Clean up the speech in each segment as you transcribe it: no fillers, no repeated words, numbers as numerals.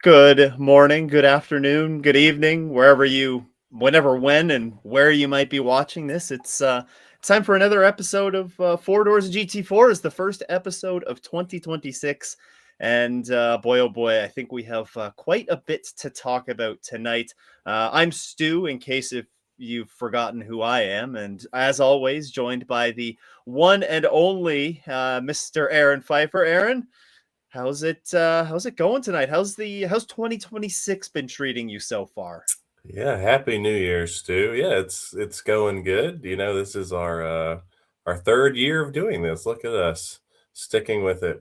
Good morning, good afternoon, good evening, whenever, when, and where you might be watching this. It's time for another episode of Four Doors of GT4. Is the first episode of 2026, and boy, oh boy, I think we have quite a bit to talk about tonight. I'm Stu, in case if you've forgotten who I am, and as always, joined by the one and only Mr. Aaron Pfeiffer. Aaron. How's it going tonight? How's 2026 been treating you so far? Yeah, happy New Year, Stu. Yeah, it's going good. This is our third year of doing this. Look at us sticking with it.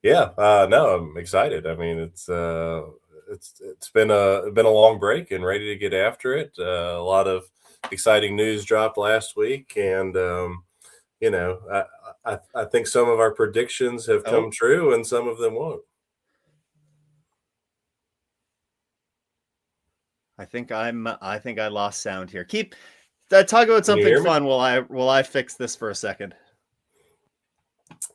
Yeah, no, I'm excited. I mean, it's been a long break and ready to get after it. A lot of exciting news dropped last week, and you know, I think some of our predictions have Oh, come true, and some of them won't. I think I lost sound here. Keep talk about Can you something hear me? fun while I fix this for a second.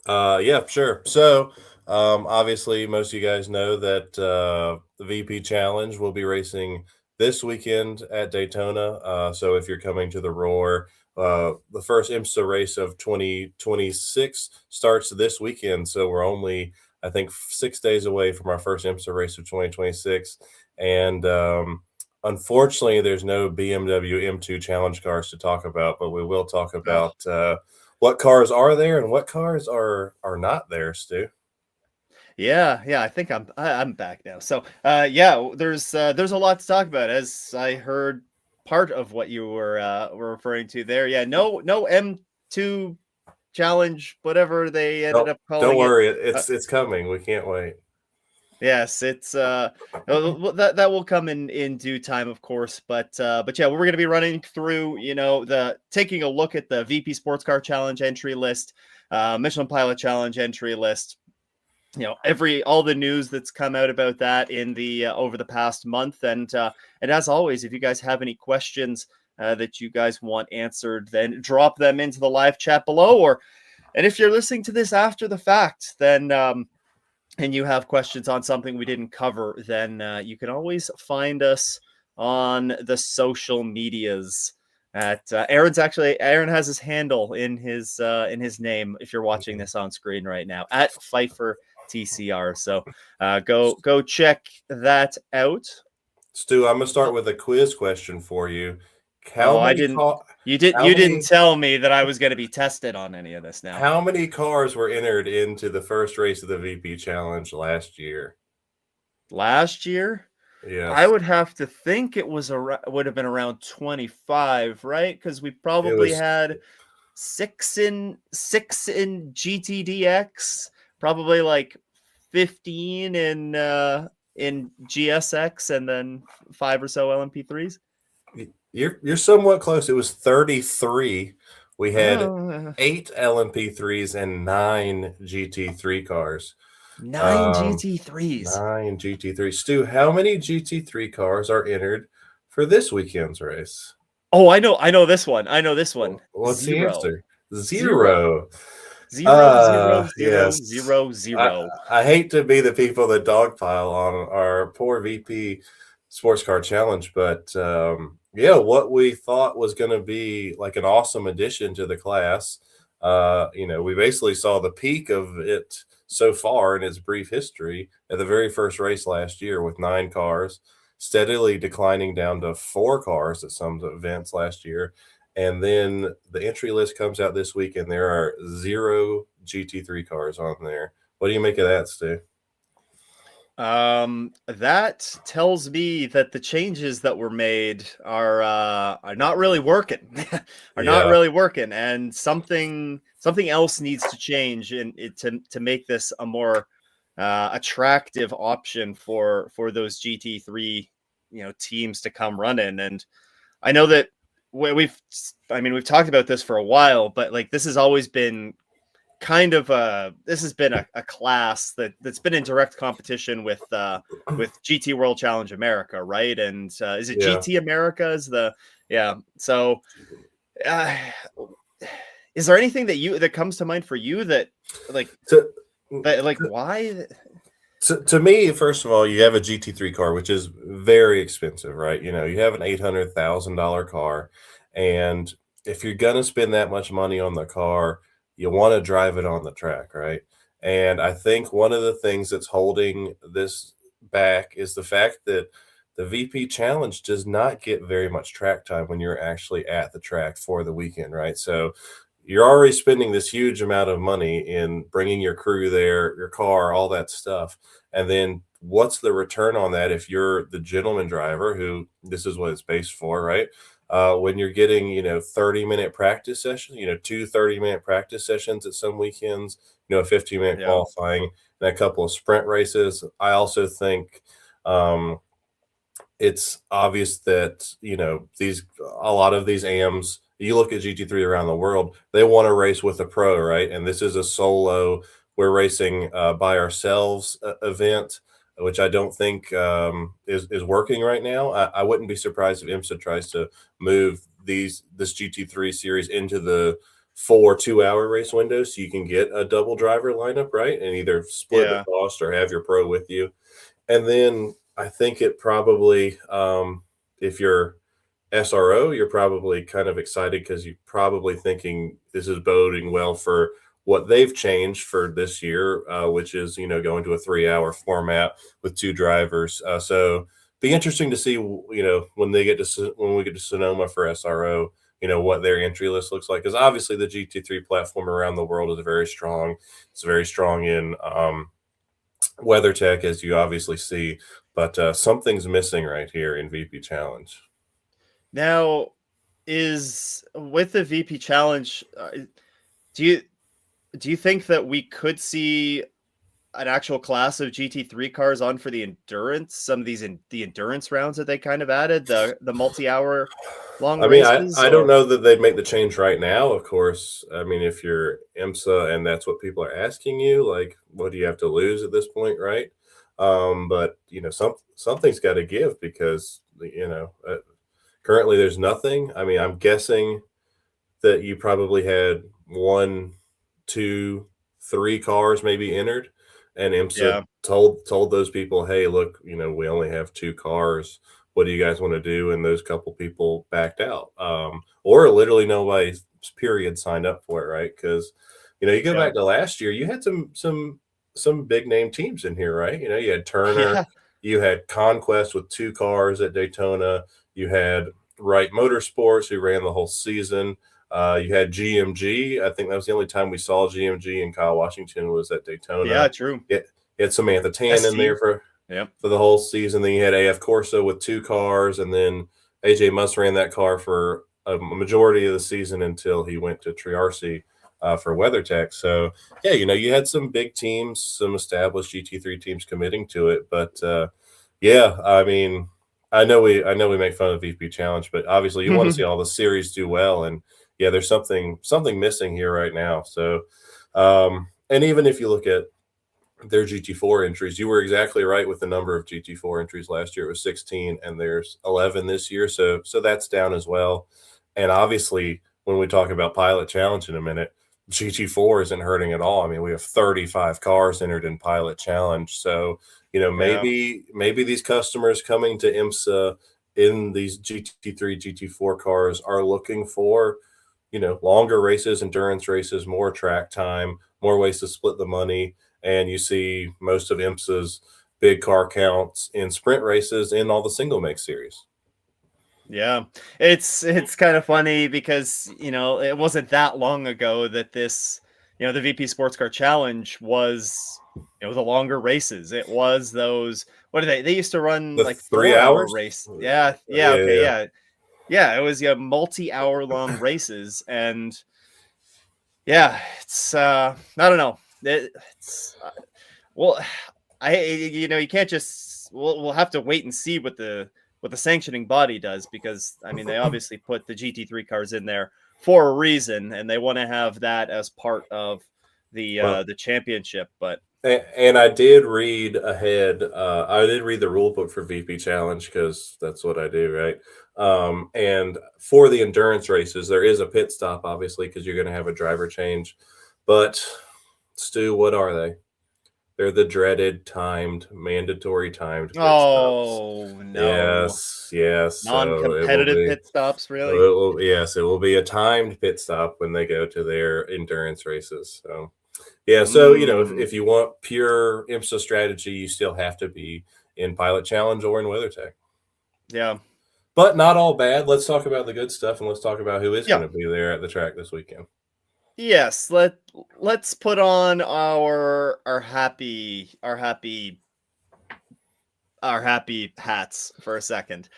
Yeah, sure. So, obviously, most of you guys know that the VP Challenge will be racing this weekend at Daytona. So, if you're coming to the Roar, the first IMSA race of 2026 starts this weekend. So, we're only, I think, 6 days away from our first IMSA race of 2026. And unfortunately, there's no BMW M2 Challenge cars to talk about, but we will talk Oh, about. What cars are there and what cars are not there, Stu? yeah. I think I'm back now. So, yeah, there's a lot to talk about, as I heard part of what you were referring to there. Yeah, no M2 challenge, whatever they ended Don't up don't calling it. worry, Uh, it's coming. We can't wait. Yes, it's that will come in due time, of course. But yeah, we're going to be running through, the taking a look at the VP Sports Car Challenge entry list, Michelin Pilot Challenge entry list. Every all the news that's come out about that in the over the past month, and as always, if you guys have any questions that you guys want answered, then drop them into the live chat below, and if you're listening to this after the fact, then and you have questions on something we didn't cover, then you can always find us on the social medias. At Aaron has his handle in his name. If you're watching this on screen right now, at Pfeiffer TCR. So go check that out. Stu, I'm gonna start with a quiz question for you. How Oh, I many didn't. car You how didn't many tell me that I was going to be tested on any of this now. how many cars were entered into the first race of the VP Challenge last year? Last year, I Yes. would have to think it would have been around 25, right? Because we It probably was had six in GTDX, probably like 15 in GSX, and then five or so LMP3s. you're somewhat close. It was 33. We had Oh, 8 LMP3s and 9 GT3 cars. nine Um, GT3s. 9 GT3. Stu, how many GT3 cars are entered for this weekend's race? Oh, I know this one. I know this one. What's the Zero. answer? Zero. Zero. Zero, zero, zero, Yes. zero, I, zero. I hate to be the people that dogpile on our poor VP Sports Car Challenge, but yeah, what we thought was going to be like an awesome addition to the class. We basically saw the peak of it so far in its brief history at the very first race last year with 9 cars, steadily declining down to 4 cars at some events last year. And then the entry list comes out this week, and there are 0 GT3 cars on there. What do you make of that, Stu? That tells me that the changes that were made are not really working, are not Yeah, really working, and something else needs to change to make this a more attractive option for those GT3 teams to come running. And I know that we've talked about this for a while, but like this has always been this has been a class that's been in direct competition with GT World Challenge America, right? And is it yeah. GT America is the yeah? So uh, is there anything that comes to mind for you that like To, that like to why? To me, first of all, you have a GT3 car, which is very expensive, right? You know, you have an $800,000 car, and if you're gonna spend that much money on the car, you wanna drive it on the track, right? And I think one of the things that's holding this back is the fact that the VP Challenge does not get very much track time when you're actually at the track for the weekend, right? So you're already spending this huge amount of money in bringing your crew there, your car, all that stuff. And then what's the return on that if you're the gentleman driver who this is what it's based for, right? When you're getting, 30-minute practice sessions, two 30-minute practice sessions at some weekends, a 15-minute Yeah. qualifying and a couple of sprint races. I also think um, it's obvious that these a lot of these AMs. You look at GT3 around the world, they want to race with a pro, right? And this is a solo. We're racing by ourselves event, which I don't think is working right now. I wouldn't be surprised if IMSA tries to move this GT3 series into the 4 2-hour race windows so you can get a double driver lineup, right? And either split the Yeah. cost or have your pro with you. And then I think it probably, if you're SRO, you're probably kind of excited because you're probably thinking this is boding well for what they've changed for this year, which is going to a 3-hour format with two drivers. So be interesting to see when we get to Sonoma for SRO, what their entry list looks like because obviously the GT3 platform around the world is very strong. It's very strong in WeatherTech, as you obviously see, but something's missing right here in VP Challenge. Now, is with the VP Challenge, do you do you think that we could see an actual class of GT3 cars on for the endurance? Some of the endurance rounds that they kind of added, the multi-hour long I mean, races, I don't or know that they'd make the change right now, of course. I mean, if you're IMSA and that's what people are asking you, like, what do you have to lose at this point, right? But something's got to give because currently there's nothing. I mean, I'm guessing that you probably had one, two, three cars maybe entered, and IMSA yeah, told those people, "Hey, look, we only have two cars. What do you guys want to do?" And those couple people backed out, or literally nobody period signed up for it, right? Because you go yeah, back to last year, you had some big name teams in here, right? You had Turner, yeah, you had Conquest with two cars at Daytona, you had Wright Motorsports who ran the whole season. You had GMG. I think that was the only time we saw GMG and Kyle Washington was at yeah, Daytona. true. You had Samantha Tan in there ST, for yeah, the whole season. Then you had AF Corsa with two cars, and then AJ Muss ran that car for a majority of the season until he went to Triarci for WeatherTech. So yeah, you had some big teams, some established GT3 teams committing to it, but yeah, I mean, I know we make fun of VP Challenge, but obviously you want to see all the series do well, and yeah, there's something missing here right now. So, and even if you look at their GT4 entries, you were exactly right with the number of GT4 entries last year. It was 16, and there's 11 this year, so that's down as well. And obviously, when we talk about Pilot Challenge in a minute, GT4 isn't hurting at all. I mean, we have 35 cars entered in Pilot Challenge, so yeah, maybe these customers coming to IMSA in these GT3, GT4 cars are looking for longer races, endurance races, more track time, more ways to split the money. And you see most of IMSA's big car counts in sprint races in all the single make series. yeah. It's kind of funny because it wasn't that long ago that this the VP Sports Car Challenge was the longer races. It was those, what are they used to run The like 4 hour 3 hours? race. Yeah, yeah, Yeah, okay, yeah. yeah. Yeah, it was multi-hour long races, and yeah, it's I don't know. Well, you can't just we'll have to wait and see what the sanctioning body does, because I mean they obviously put the GT3 cars in there for a reason, and they want to have that as part of Well, the championship. But and I did read ahead. I did read the rule book for VP Challenge because that's what I do, right? And for the endurance races, there is a pit stop, obviously, because you're going to have a driver change. But Stu, what are they? They're the dreaded mandatory timed pit stops. Oh no. Yes, yes. So it will Non-competitive be. pit stops, really? Yes, it will be a timed pit stop when they go to their endurance races. So, yeah, so Mm, if you want pure IMSA strategy, you still have to be in Pilot Challenge or in WeatherTech. yeah. But not all bad. Let's talk about the good stuff and let's talk about who is going Yeah. to be there at the track this weekend. Yes, let's put on our happy hats for a second,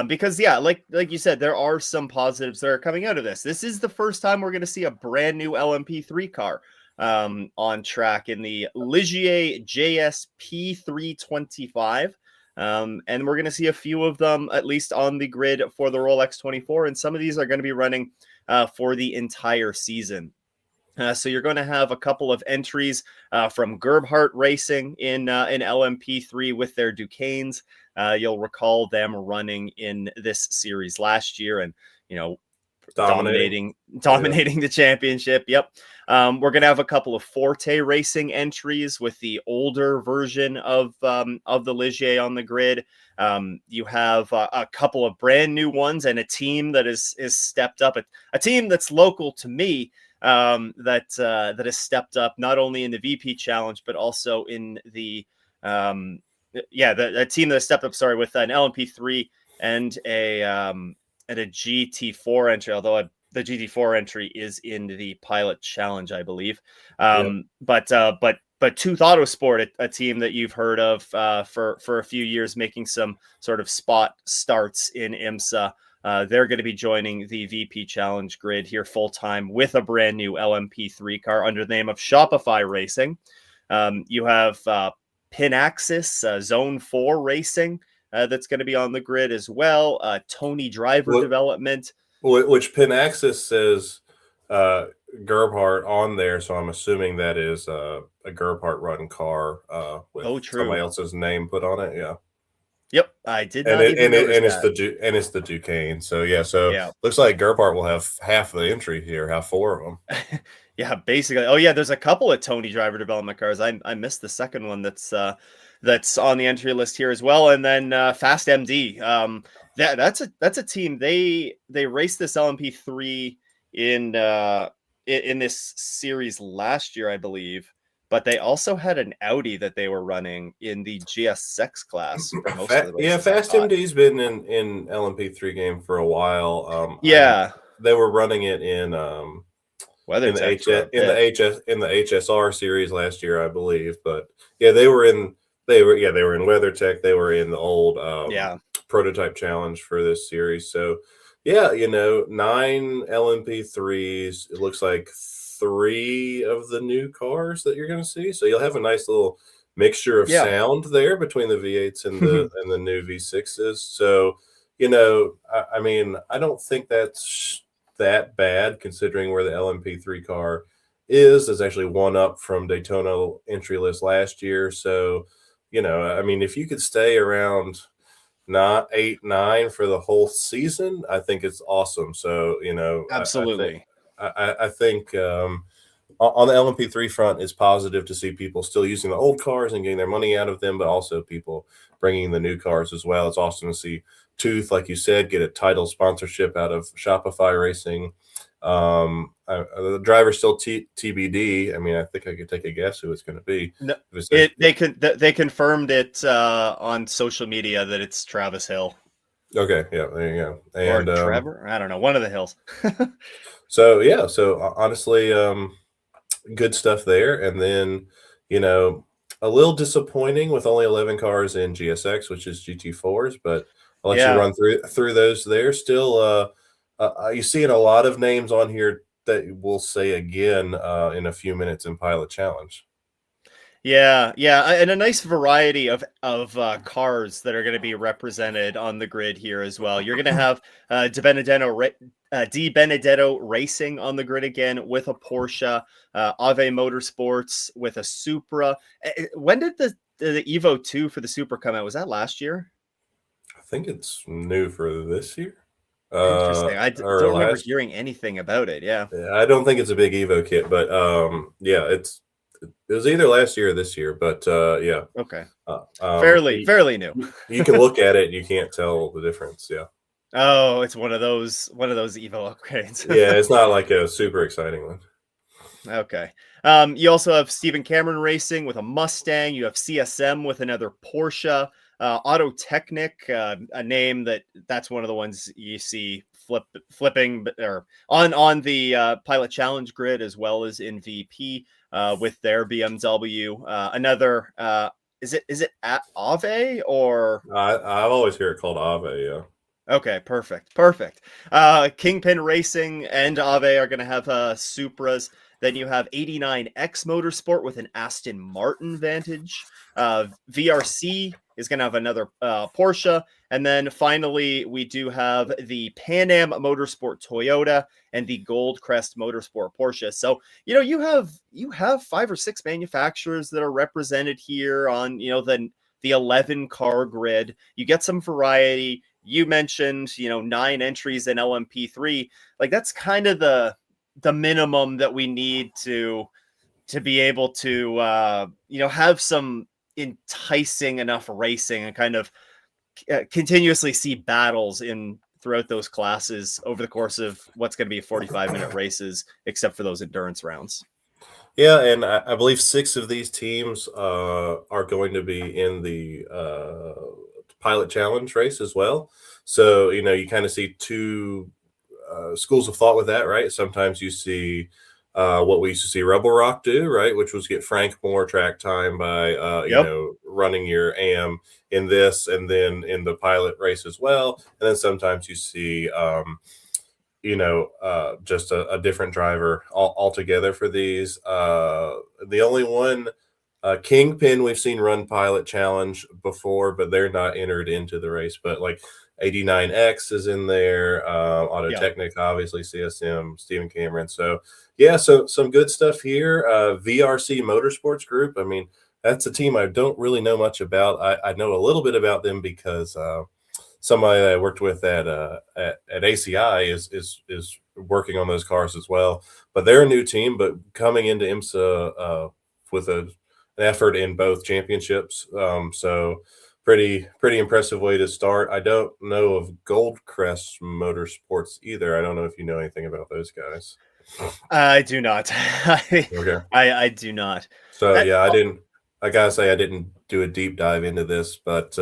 because yeah, like you said, there are some positives that are coming out of this. This is the first time we're going to see a brand new LMP3 car on track in the Ligier JSP 325. And we're going to see a few of them at least on the grid for the Rolex 24, and some of these are going to be running for the entire season. So you're going to have a couple of entries from Gerbhardt Racing in LMP3 with their Duquesnes. You'll recall them running in this series last year, and you know, Dominating. Yeah. dominating the championship. Yep. We're going to have a couple of Forte Racing entries with the older version of the Ligier on the grid. You have a couple of brand new ones and a team that is stepped up. A team that's local to me, that has stepped up not only in the VP Challenge but also in the team that has stepped up. Sorry, with an LMP3 and a GT4 entry, although the GT4 entry is in the Pilot Challenge, I believe. Yep. But Tooth Autosport, a team that you've heard of for a few years, making some sort of spot starts in IMSA. They're going to be joining the VP Challenge grid here full time with a brand new LMP3 car under the name of Shopify Racing. You have Pinaxis Zone 4 Racing that's going to be on the grid as well. Tony Driver What, Development. which Pinaxis says Gerbhardt on there, so I'm assuming that is a Gerbhardt run car with somebody True. else's name put on it. Yeah. Yep, I did And not even notice that. it's the Duquesne. So yeah, so Yeah. looks like Gerbhardt will have half the entry here, have four of them. Yeah, basically. Oh yeah, there's a couple of Tony Driver Development cars. I missed the second one that's on the entry list here as well. And then Fast MD. That's a team. They raced this LMP3 in this series last year, I believe. But they also had an Audi that they were running in the GS6 class for most of the races, I Fast thought. MD's been in LMP3 game for a while. Yeah. They were running it in WeatherTech for a bit. in the HSR series last year, I believe. But yeah, they were in WeatherTech. They were in the old prototype challenge for this series. So yeah, 9 LMP3s. It looks like 3 of the new cars that you're going to see. So you'll have a nice little mixture of sound there between the V8s and the new V6s. So I mean, I don't think that's that bad considering where the LMP3 car is. There's actually one up from Daytona entry list last year. So, I mean, if you could stay around not 8, 9 for the whole season, I think it's awesome. So, Absolutely. I think on the LMP3 front, it's positive to see people still using the old cars and getting their money out of them, but also people bringing the new cars as well. It's awesome to see Tooth, like you said, get a title sponsorship out of Shopify Racing. The driver's still TBD. I mean, I think I could take a guess who it's going to be. No, they confirmed it on social media that it's Travis Hill. Okay, yeah, there you go. And or Trevor, I don't know, one of the Hills. So yeah, so honestly, good stuff there. And then a little disappointing with only 11 cars in GSX, which is GT4s, but I'll let you run through those there. Still, you're seeing a lot of names on here that we'll say again in a few minutes in Pilot Challenge. Yeah, and a nice variety of cars that are going to be represented on the grid here as well. You're going to have Di Benedetto Racing on the grid again with a Porsche, Ave Motorsports with a Supra. When did the Evo 2 for the Supra come out? Was that last year? I think it's new for this year. Interesting. I don't remember hearing anything about it. Yeah. I don't think it's a big Evo kit, but yeah, It was either last year or this year, but yeah. Okay. Uh, Fairly new. you can look at it and you can't tell the difference. Yeah. Oh, it's one of those Evo upgrades. Yeah, it's not like a super exciting one. Okay. You also have Stephen Cameron Racing with a Mustang. You have CSM with another Porsche. Auto Technic, a name that's one of the ones you see flipping or on the Pilot Challenge grid as well as in VP with their BMW. Another is it at Ave or I've always hear it called Ave. Yeah. okay, perfect. Kingpin Racing and Ave are going to have Supras. Then you have 89X Motorsport with an Aston Martin Vantage. VRC is going to have another Porsche. And then finally, we do have the Pan Am Motorsport Toyota and the Goldcrest Motorsport Porsche. So, you have 5 or 6 manufacturers that are represented here on, the 11 car grid. You get some variety. You mentioned, 9 entries in LMP3. Like that's kind of the minimum that we need to be able to have some enticing enough racing and kind of continuously see battles in throughout those classes over the course of what's going to be 45-minute races, except for those endurance rounds. Yeah, and I believe 6 of these teams are going to be in the Pilot Challenge race as well. So, you kind of see 2 schools of thought with that, right? Sometimes you see what we used to see Rebel Rock do, right? Which was get Frank more track time by, Yep. running your AM in this and then in the pilot race as well. And then sometimes you see, just a different driver altogether for these. The only one, Kingpin, we've seen run Pilot Challenge before, but they're not entered into the race. But like 89X is in there, Auto Yeah. Technic, obviously, CSM, Stephen Cameron. So, yeah, so some good stuff here. VRC Motorsports Group, I mean, that's a team I don't really know much about. I know a little bit about them because somebody that I worked with at ACI is working on those cars as well. But they're a new team, but coming into IMSA with an effort in both championships. So pretty impressive way to start. I don't know of Goldcrest Motorsports either. I don't know if you know anything about those guys. I do not. Okay. I do not. So Uh, yeah, I gotta say I didn't do a deep dive into this, but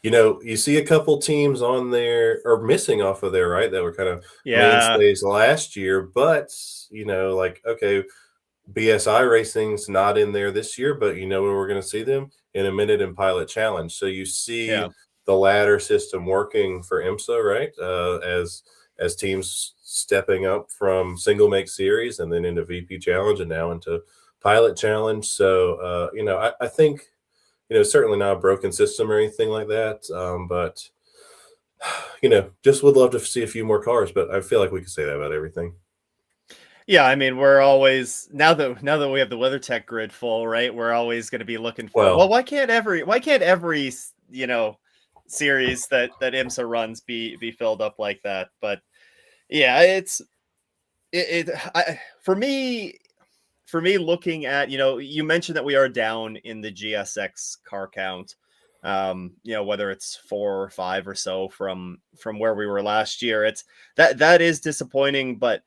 you see a couple teams on there or missing off of there, right? That were kind of yeah. mainstays last year, but like okay, BSI Racing's not in there this year, but where we're going to see them in a minute in Pilot Challenge. So you see Yeah. the ladder system working for IMSA, right? As teams stepping up from single make series and then into VP Challenge and now into Pilot Challenge. So I think certainly not a broken system or anything like that, but just would love to see a few more cars. But I feel like we could say that about everything. Yeah, I mean, we're always now that we have the WeatherTech grid full, right? We're always going to be looking for Well, why can't every series that IMSA runs be filled up like that? But yeah, for me looking at you mentioned that we are down in the GSX car count. Whether it's 4 or 5 or so from where we were last year, it's that is disappointing, but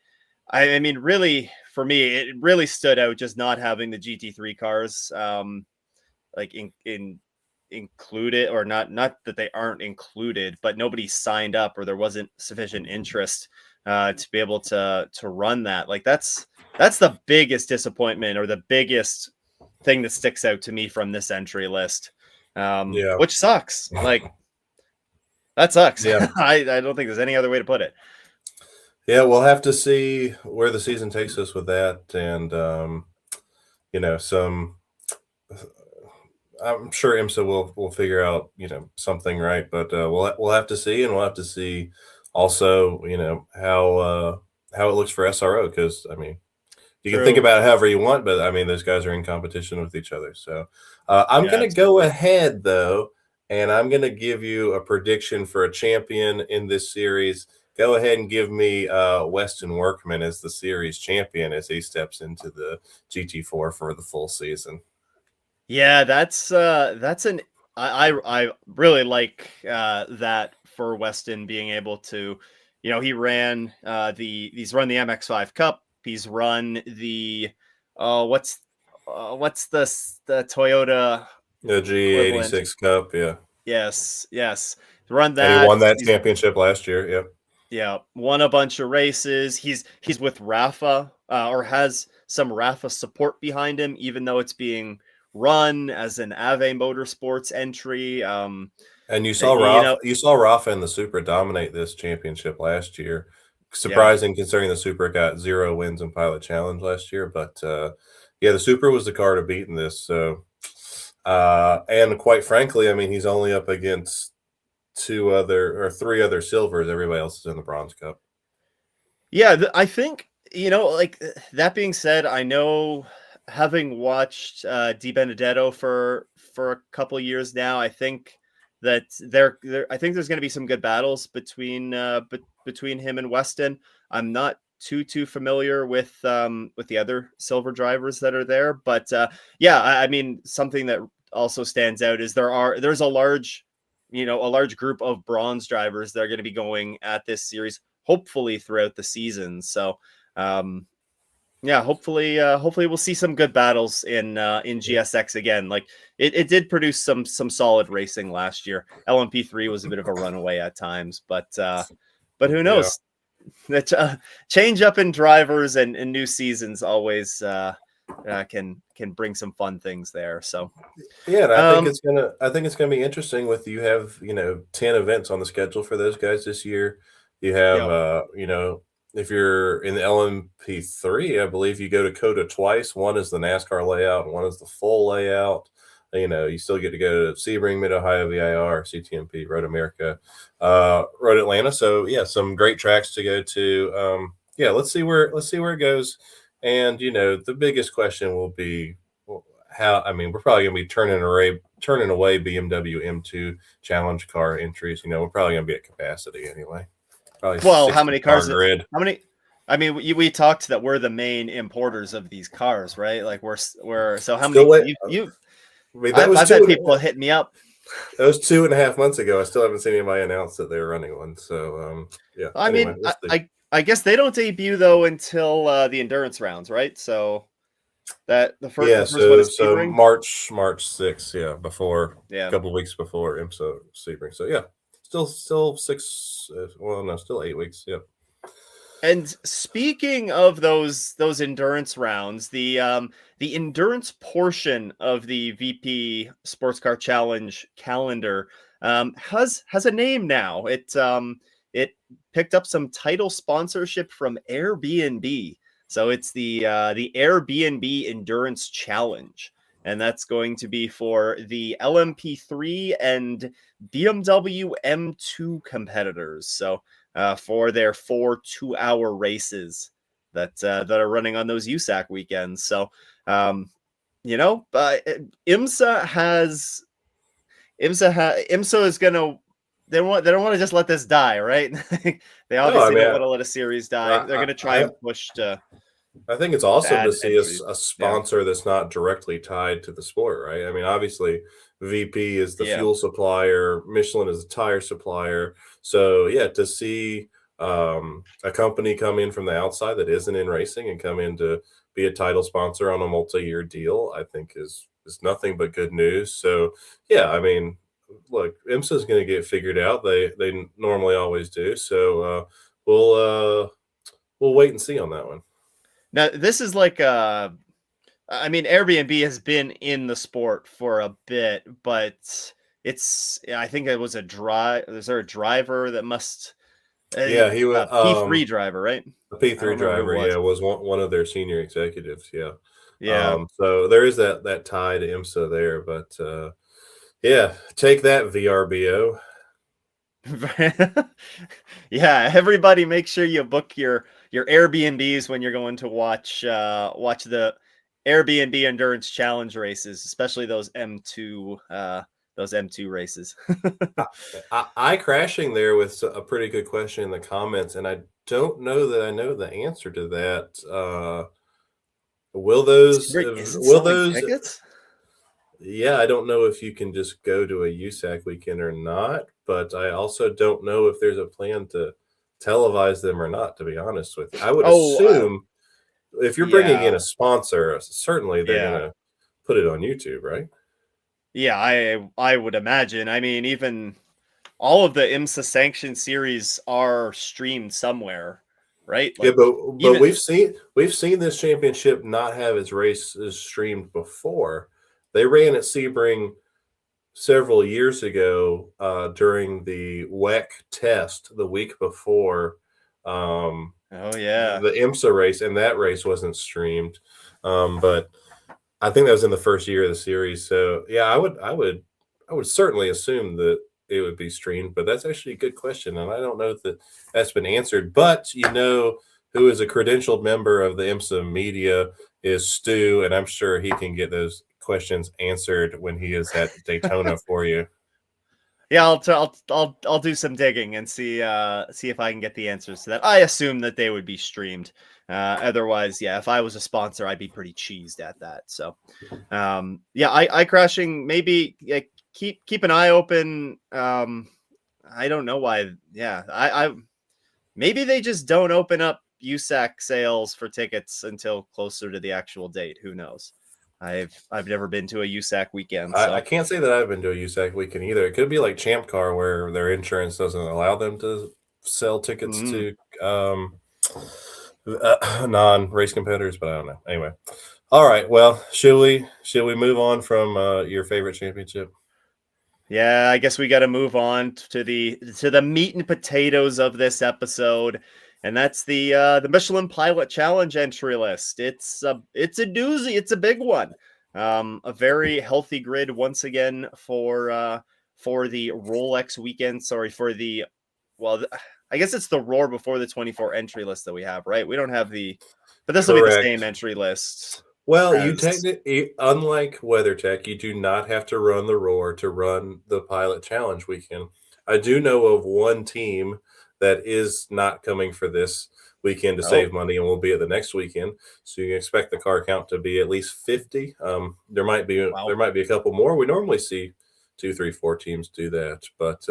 I mean, really, for me, it really stood out just not having the GT3 cars, like in included, or not that they aren't included, but nobody signed up or there wasn't sufficient interest to be able to run that. Like that's the biggest disappointment or the biggest thing that sticks out to me from this entry list, yeah, which sucks. Like that sucks. yeah. I don't think there's any other way to put it. Yeah, we'll have to see where the season takes us with that, and some. I'm sure IMSA will figure out something, right? But we'll have to see, and we'll have to see also how it looks for SRO, because I mean you can think True. about it however you want, but I mean those guys are in competition with each other. So I'm Yeah, gonna go absolutely. ahead though, and I'm gonna give you a prediction for a champion in this series, go ahead and give me Weston Workman as the series champion as he steps into the GT4 for the full season. Yeah, that's an I really like that for Weston being able to, he ran he's run the MX5 Cup, he's run the what's the Toyota The equivalent. G86 Cup, yeah. Yes, run And he that. won that He's championship last year. Yep. Yeah, won a bunch of races. He's with Rafa, or has some Rafa support behind him, even though it's being run as an Ave Motorsports entry. And You know, You saw Rafa and the Supra dominate this championship last year. yeah, Surprising considering the Supra got 0 wins in Pilot Challenge last year, but yeah, the Supra was the car to beat in this. So, and quite frankly, I mean, he's only up against three other silvers. Everybody else is in the Bronze Cup. yeah. I think like that being said, I know having watched Di Benedetto for a couple years now, I think that there I think there's going to be some good battles between him and Weston. I'm not too familiar with the other silver drivers that are there, but yeah, I mean something that also stands out is there's a large group of bronze drivers that are going to be going at this series hopefully throughout the season. So um yeah, hopefully we'll see some good battles in GSX again. Like it did produce some solid racing last year. LMP3 was a bit of a runaway at times, but who Yeah. knows? That change up in drivers and new seasons always can bring some fun things there. So Yeah, and um I think it's gonna be interesting with you have, 10 events on the schedule for those guys this year. You have yeah. if you're in the LMP3, I believe you go to COTA twice. One is the NASCAR layout and one is the full layout. You still get to go to Sebring, Mid Ohio VIR, CTMP, Road America, Road Atlanta. So yeah, some great tracks to go to. Yeah, let's see where it goes. And the biggest question will be how. I mean, we're probably going to be turning away BMW M2 challenge car entries. We're probably going to be at capacity anyway. Probably Well, how 60 many car cars? grid. How many? I mean, we talked that we're the main importers of these cars, right? Like we're so how Still many wait. you I mean, that was I've had people hit me up. that was 2.5 months ago. I still haven't seen anybody announce that they're running one. So yeah. I Anyway, mean, we'll see. I guess they don't debut though until the endurance rounds, right? So that Yeah. the first one is So Sebring. March 6th. Yeah, before a Yeah. couple weeks before IMSA Sebring. So yeah, still six. Well, no, still 8 weeks. Yeah. And speaking of those endurance rounds, the endurance portion of the VP Sports Car Challenge calendar has a name now. It picked up some title sponsorship from Airbnb, so it's the Airbnb Endurance Challenge, and that's going to be for the LMP3 and BMW M2 competitors. So for their 4 2-hour races that are running on those USAC weekends. So, but IMSA is gonna they don't want to just let this die, right? They No, I obviously mean, don't want to let a series die. They're gonna try and push I think it's to awesome to add see entries. a Yeah, sponsor that's not directly tied to the sport, right? I mean, obviously, VP is the yeah. fuel supplier, Michelin is the tire supplier. So, yeah, to see a company come in from the outside that isn't in racing and come in to be a title sponsor on a multi-year deal, I think is nothing but good news. So, yeah, I mean, look, IMSA is going to get figured out. They normally always do. So, we'll uh, we'll wait and see on that one. Now this is like I mean, Airbnb has been in the sport for a bit, but I think it was a drive. Is there a driver that must Yeah, he was P3 driver, right? the I don't P3 remember who it driver, yeah, was. was one of their senior executives, yeah. Yeah. So there is that tie to IMSA there, but yeah, take that VRBO. Yeah, everybody make sure you book your Airbnbs when you're going to watch the Airbnb endurance challenge races, especially those M2 those M2 races. I crashing there with a pretty good question in the comments, and I don't know that I know the answer to that. Will those Sebring isn't will selling those tickets? Yeah, I don't know if you can just go to a USAC weekend or not, but I also don't know if there's a plan to televise them or not, to be honest with you. I would Oh, assume if you're bringing in yeah, a sponsor, certainly they're yeah. gonna put it on YouTube, right? Yeah, I would imagine. I mean, even all of the IMSA sanctioned series are streamed somewhere, right? Yeah, Like but even we've seen this championship not have its races streamed before. They ran at Sebring several years ago during the WEC test the week before oh yeah. the IMSA race, and that race wasn't streamed. But I think that was in the first year of the series. So yeah, I would certainly assume that it would be streamed, but that's actually a good question, and I don't know that that's been answered. But who is a credentialed member of the IMSA media is Stu, and I'm sure he can get those questions answered when he is at Daytona for you. Yeah, I'll do some digging and see if I can get the answers to that. I assume that they would be streamed. Otherwise, yeah, if I was a sponsor, I'd be pretty cheesed at that. So, yeah, I crashing maybe keep an eye open. I don't know why. Yeah, I maybe they just don't open up USAC sales for tickets until closer to the actual date. Who knows? I've never been to a USAC weekend, I so can't say that I've been to a USAC weekend either. It could be like Champ Car, where their insurance doesn't allow them to sell tickets mm. to non-race competitors, but I don't know. Anyway, all right. Well, should we move on from your favorite championship? Yeah, I guess we got to move on to the meat and potatoes of this episode, and that's the Michelin Pilot Challenge entry list. It's a doozy. It's a big one. A very healthy grid once again for the Rolex weekend. Sorry for the well, I guess it's the Roar before the 24 entry list that we have, right? We don't have but this will be the same Correct. entry list Well, you as technically, unlike WeatherTech, you do not have to run the Roar to run the Pilot Challenge weekend. I do know of one team that is not coming for this weekend to oh save money and will be at the next weekend. So you can expect the car count to be at least 50. There might be wow. there might be a couple more. We normally see 2, 3, 4 teams do that, but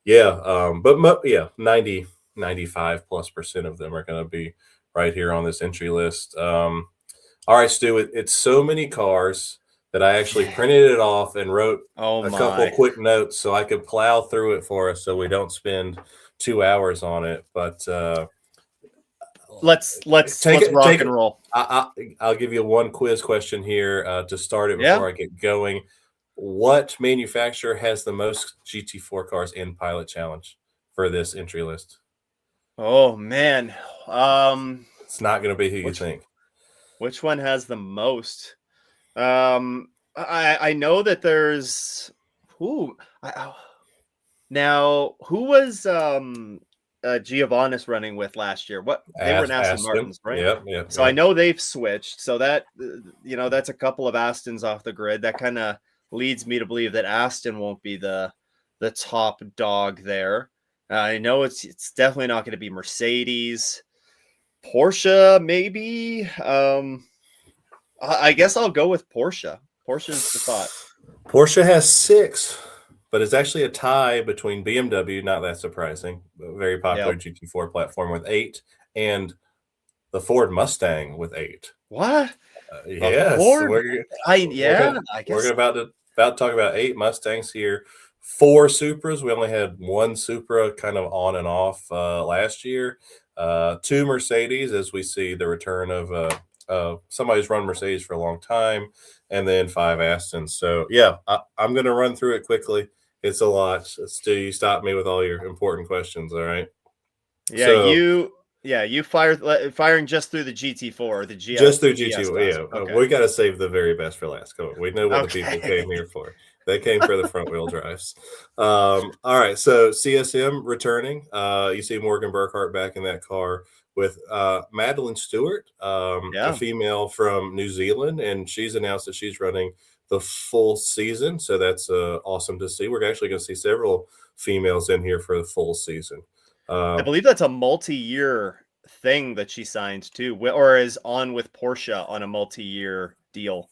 yeah, yeah, 95+% of them are going to be right here on this entry list. All right, Stu, it's so many cars that I actually printed it off and wrote Oh a couple my. quick notes so I could plow through it for us so we don't spend 2 hours on it. But Let's rock take and it. roll. I'll give you one quiz question here to start it Yeah. before I get going. What manufacturer has the most GT4 cars in Pilot Challenge for this entry list? Oh man. It's not going to be who you Which think. which one has the most? I know that there's who now who was Giovannis running with last year? What they were in Aston Aston. Martins, right? Yep, yep, So I yep. know they've switched. So that that's a couple of Astons off the grid. That kind of leads me to believe that Aston won't be the top dog there. I know it's definitely not going to be Mercedes. Porsche, maybe. I guess I'll go with Porsche. Porsche's the thought. Porsche has 6, but it's actually a tie between BMW, not that surprising, a very popular Yep. GT4 platform with 8, and the Ford Mustang with 8. What? A Yes, Ford? we're Yeah, gonna I we're guess. gonna about to talk about 8 Mustangs here. 4 Supras. We only had 1 Supra kind of on and off last year. 2 Mercedes, as we see the return of somebody's run Mercedes for a long time, and then 5 Astons. So yeah, I'm gonna run through it quickly. It's a lot. Stu, you stop me with all your important questions. All right. Yeah, So you firing just through the GT4 or the just through GS GT, class. yeah, Okay. we got to save the very best for last. Come on, we know what the people Okay. came here for. They came for the front wheel drives. All right, so CSM returning. You see Morgan Burkhart back in that car with Madeline Stewart, a Yeah. female from New Zealand, and she's announced that she's running the full season. So that's awesome to see. We're actually going to see several females in here for the full season. I Uh, believe that's a multi-year thing that she signed too, or is on with Porsche on a multi-year deal,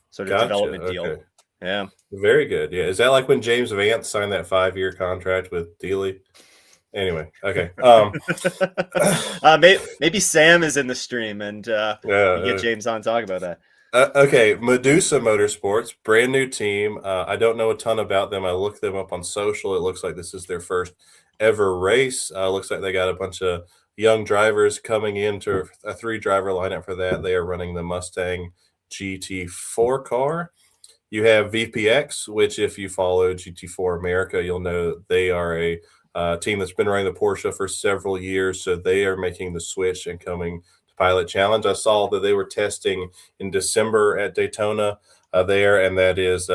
sort of Gotcha. development deal. Okay. Yeah. Very good. Yeah. Is that like when James Vance signed that 5-year contract with Dealey? Anyway, okay. Maybe Sam is in the stream and we get Yeah. James on to talk about that. Okay, Medusa Motorsports, brand new team. I don't know a ton about them. I looked them up on social. It looks like this is their first ever race. Looks like they got a bunch of young drivers coming into a 3-driver lineup for that. They are running the Mustang GT4 car. You have VPX, which if you follow GT4 America, you'll know they are a team that's been running the Porsche for several years. So they are making the switch and coming to Pilot Challenge. I saw that they were testing in December at Daytona there, and that is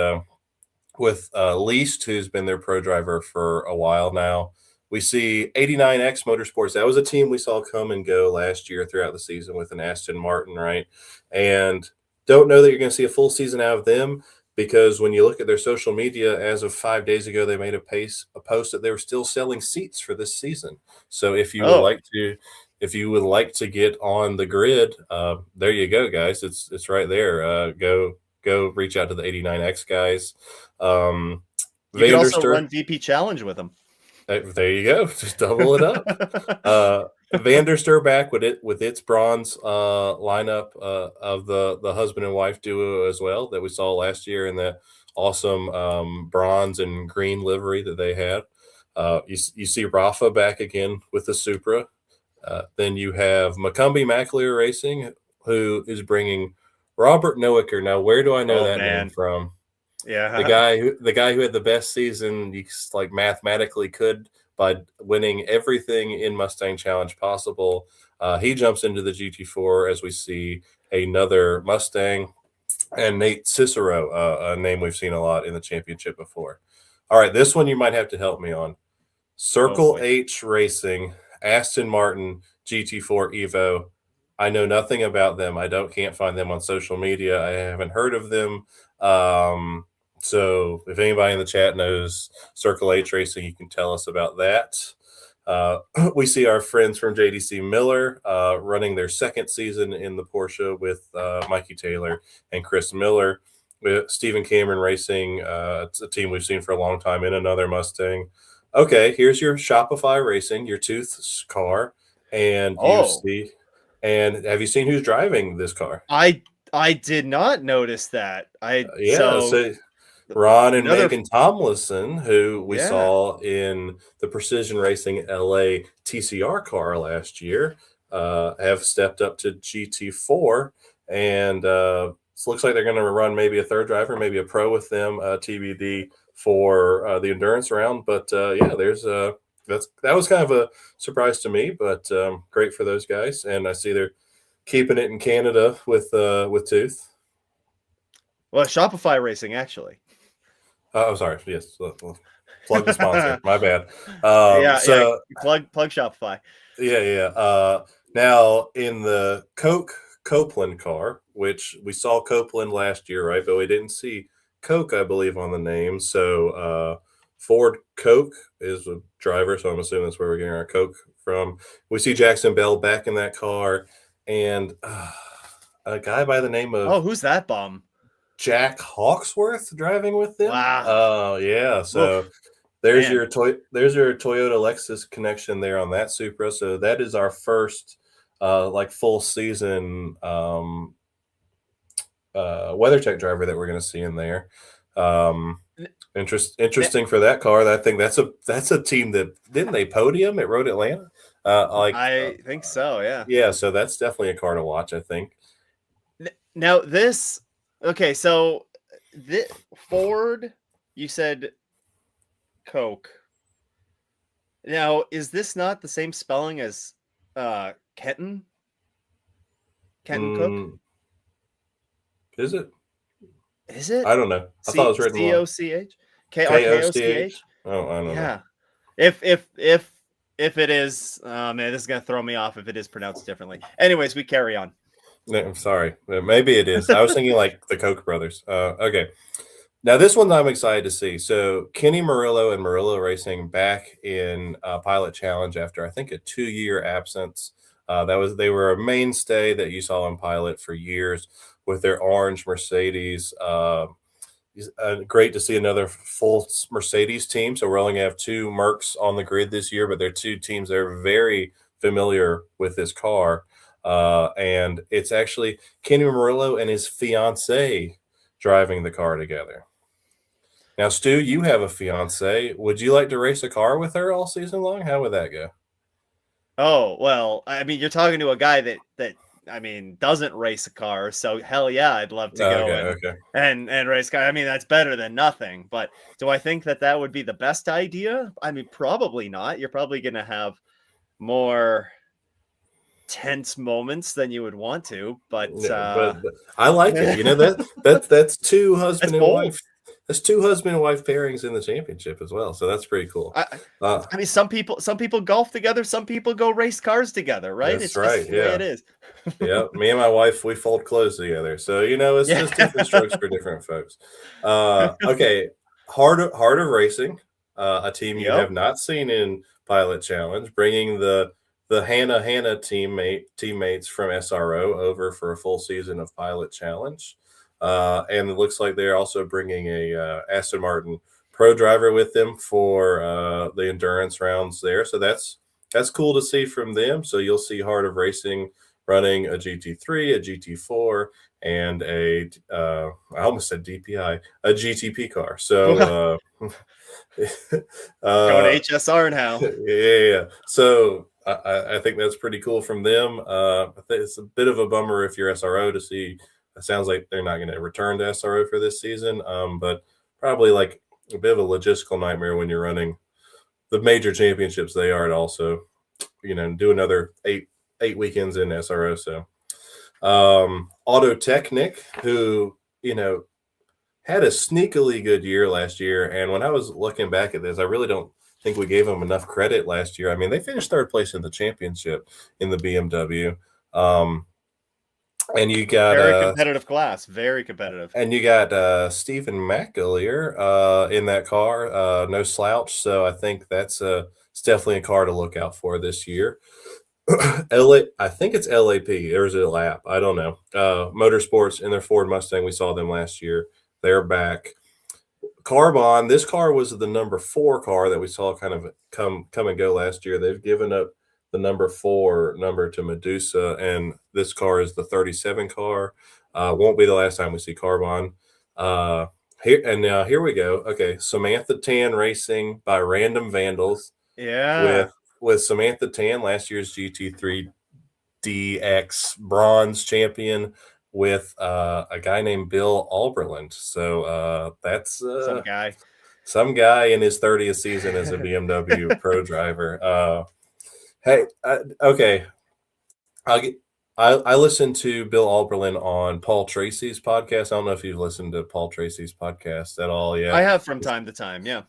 with Least, who's been their pro driver for a while now. We see 89X Motorsports. That was a team we saw come and go last year throughout the season with an Aston Martin, right? And don't know that you're going to see a full season out of them because when you look at their social media, as of 5 days ago, they made a post that they were still selling seats for this season. So if you would Oh, like to get on the grid, there you go, guys. It's right there. Go reach out to the 89X guys. you could also Vanderster, run VP Challenge with him. there you go. Just double it up. Vanderster back with its bronze lineup of the husband and wife duo as well that we saw last year in that awesome bronze and green livery that they had. You see Rafa back again with the Supra. Then you have Macumbi McAleer Racing, who is bringing Robert Noacker. Now, where do I know Oh that name man. from? The Yeah. guy who had the best season you like mathematically could by winning everything in Mustang Challenge possible. He jumps into the GT4 as we see another Mustang and Nate Cicero, a name we've seen a lot in the championship before. All right, this one you might have to help me on. Oh Circle boy. H Racing, Aston Martin GT4 Evo. I know nothing about them. Can't find them on social media. I haven't heard of them. So if anybody in the chat knows Circle H Racing, you can tell us about that. We see our friends from JDC Miller running their second season in the Porsche with Mikey Taylor and Chris Miller. With Stephen Cameron Racing, it's a team we've seen for a long time in another Mustang. Okay, here's your Shopify Racing, your Tooth car, and Oh, have you seen who's driving this car? I did not notice that. Yeah, So so Ron and another Megan Tomlinson, who we yeah. saw in the Precision Racing LA TCR car last year, have stepped up to GT4, and it looks like they're going to run maybe a third driver, maybe a pro with them, TBD for the endurance round. But yeah, that was kind of a surprise to me, but great for those guys. And I see they're keeping it in Canada with Tooth. Well, Shopify Racing actually. Oh, sorry. Yes. Plug the sponsor. My bad. Yeah. Plug Shopify. Yeah. Now in the Copeland car, which we saw Copeland last year, right? But we didn't see Coke, I believe, on the name. So Ford Coke is a driver, so I'm assuming that's where we're getting our Coke from. We see Jackson Bell back in that car, and a guy by the name of Oh, who's that bum? Jack Hawksworth driving with them. Wow. Oh yeah, so Oof, there's man. your Toyota Lexus connection there on that Supra. So that is our first like full season WeatherTech driver that we're going to see in there. Interesting for that car. I think that's a team that didn't they podium at Road Atlanta. I think so, yeah. Yeah, so that's definitely a car to watch, I think. Now this okay, so Ford, you said Coke. Now, is this not the same spelling as Kenton? Kenton Cook? Is it? Is it? I don't know. I thought it was written wrong. Coch? Koch. KRKOCH? Oh, I don't know. Yeah. If if it is, man, this is gonna throw me off if it is pronounced differently. Anyways, we carry on. No, I'm sorry. Maybe it is. I was thinking like the Koch brothers. Okay. Now this one I'm excited to see. So Kenny Murillo and Murillo Racing back in Pilot Challenge after I think a 2-year absence. They were a mainstay that you saw in Pilot for years with their orange Mercedes. Great to see another full Mercedes team. So we're only going to have 2 Mercs on the grid this year, but they're 2 teams that are very familiar with this car. And it's actually Kenny Murillo and his fiance driving the car together. Now, Stu, you have a fiance. Would you like to race a car with her all season long? How would that go? Oh, well, I mean, you're talking to a guy that I mean, doesn't race a car, so hell yeah, I'd love to go Okay. and race car. I mean, that's better than nothing. But do I think that would be the best idea? I mean, probably not. You're probably going to have more tense moments than you would want to, but Yeah, but I like it. You know that's two husband that's and bold. wife. That's 2 husband and wife pairings in the championship as well. So that's pretty cool. I mean, some people golf together, some people go race cars together, right? That's It's right. just the way it is. Yeah. Me and my wife, we fold clothes together. So it's Yeah. just different strokes for different folks. Okay. Heart of Racing, a team you Yep. have not seen in Pilot Challenge, bringing the Hannah teammates from SRO over for a full season of Pilot Challenge. And it looks like they're also bringing a Aston Martin Pro driver with them for the endurance rounds there. So that's cool to see from them. So you'll see Heart of Racing running a GT3, a GT4, and I almost said DPI, a GTP car. So Going to HSR now. yeah. So I think that's pretty cool from them. I think it's a bit of a bummer if you're SRO to see. It sounds like they're not going to return to SRO for this season, but probably like a bit of a logistical nightmare when you're running the major championships they are to also, do another eight weekends in SRO. So Auto Technic, who, had a sneakily good year last year. And when I was looking back at this, I really don't think we gave them enough credit last year. I mean, they finished 3rd place in the championship in the BMW. And you got Very competitive class, very competitive. and you got Stephen McAleer in that car, no slouch. So I think it's definitely a car to look out for this year. I think it's LAP, or is it Lap? I don't know. Motorsports in their Ford Mustang, we saw them last year. They're back. Carbon, this car was the number 4 car that we saw kind of come and go last year. They've given up the number 4 number to Medusa, and this car is the 37 car. Won't be the last time we see Carbon. Here we go. Okay, Samantha Tan Racing by Random Vandals. Yeah. With Samantha Tan, last year's GT3 DX bronze champion, with a guy named Bill Alberland. So that's some guy in his 30th season as a BMW pro driver. Hey, okay. I listened to Bill Alberland on Paul Tracy's podcast. I don't know if you've listened to Paul Tracy's podcast at all yet. I have from time to time, yeah.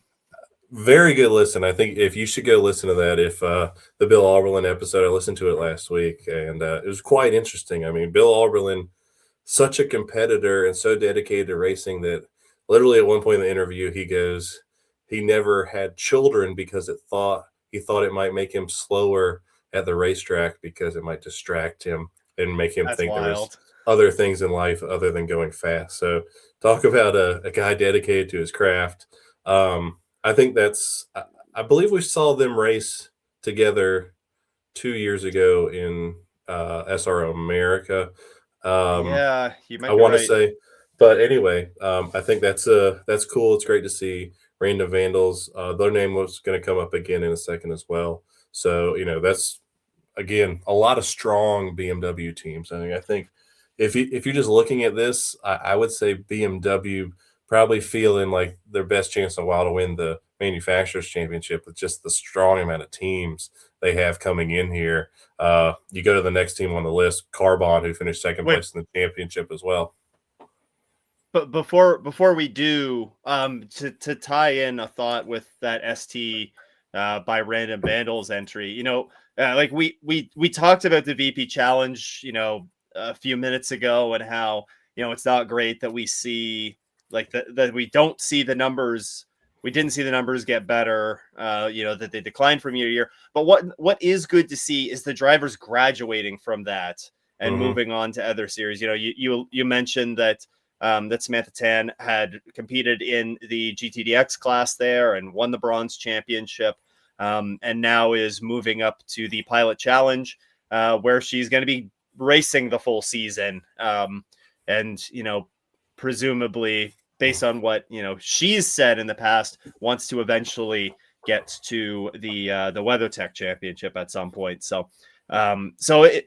Very good listen. I think if you should go listen to that, if the Bill Alberland episode, I listened to it last week, and it was quite interesting. I mean, Bill Alberland, such a competitor and so dedicated to racing that literally at one point in the interview, he goes, he never had children because he thought it might make him slower at the racetrack because it might distract him and make him think there's other things in life other than going fast. So talk about a guy dedicated to his craft. I think I believe we saw them race together 2 years ago in SRO America. Yeah, you might I want to say, but anyway, I think that's cool. It's great to see Random Vandals. Their name was going to come up again in a second as well. So, that's, again, a lot of strong BMW teams. I think if you're just looking at this, I would say BMW probably feeling like their best chance in a while to win the Manufacturers Championship with just the strong amount of teams they have coming in here. You go to the next team on the list, Carbon, who finished 2nd place in the championship as well. But before we do, to tie in a thought with that ST by Random Vandals entry. Like we talked about the VP Challenge, a few minutes ago, and how it's not great that we see like that we don't see the numbers. We didn't see the numbers get better. That they declined from year to year. But what is good to see is the drivers graduating from that and Mm-hmm. moving on to other series. You mentioned that that Samantha Tan had competed in the GTDX class there and won the bronze championship, and now is moving up to the Pilot Challenge, where she's going to be racing the full season. And presumably, based on what she's said in the past, wants to eventually get to the WeatherTech Championship at some point. So, And credit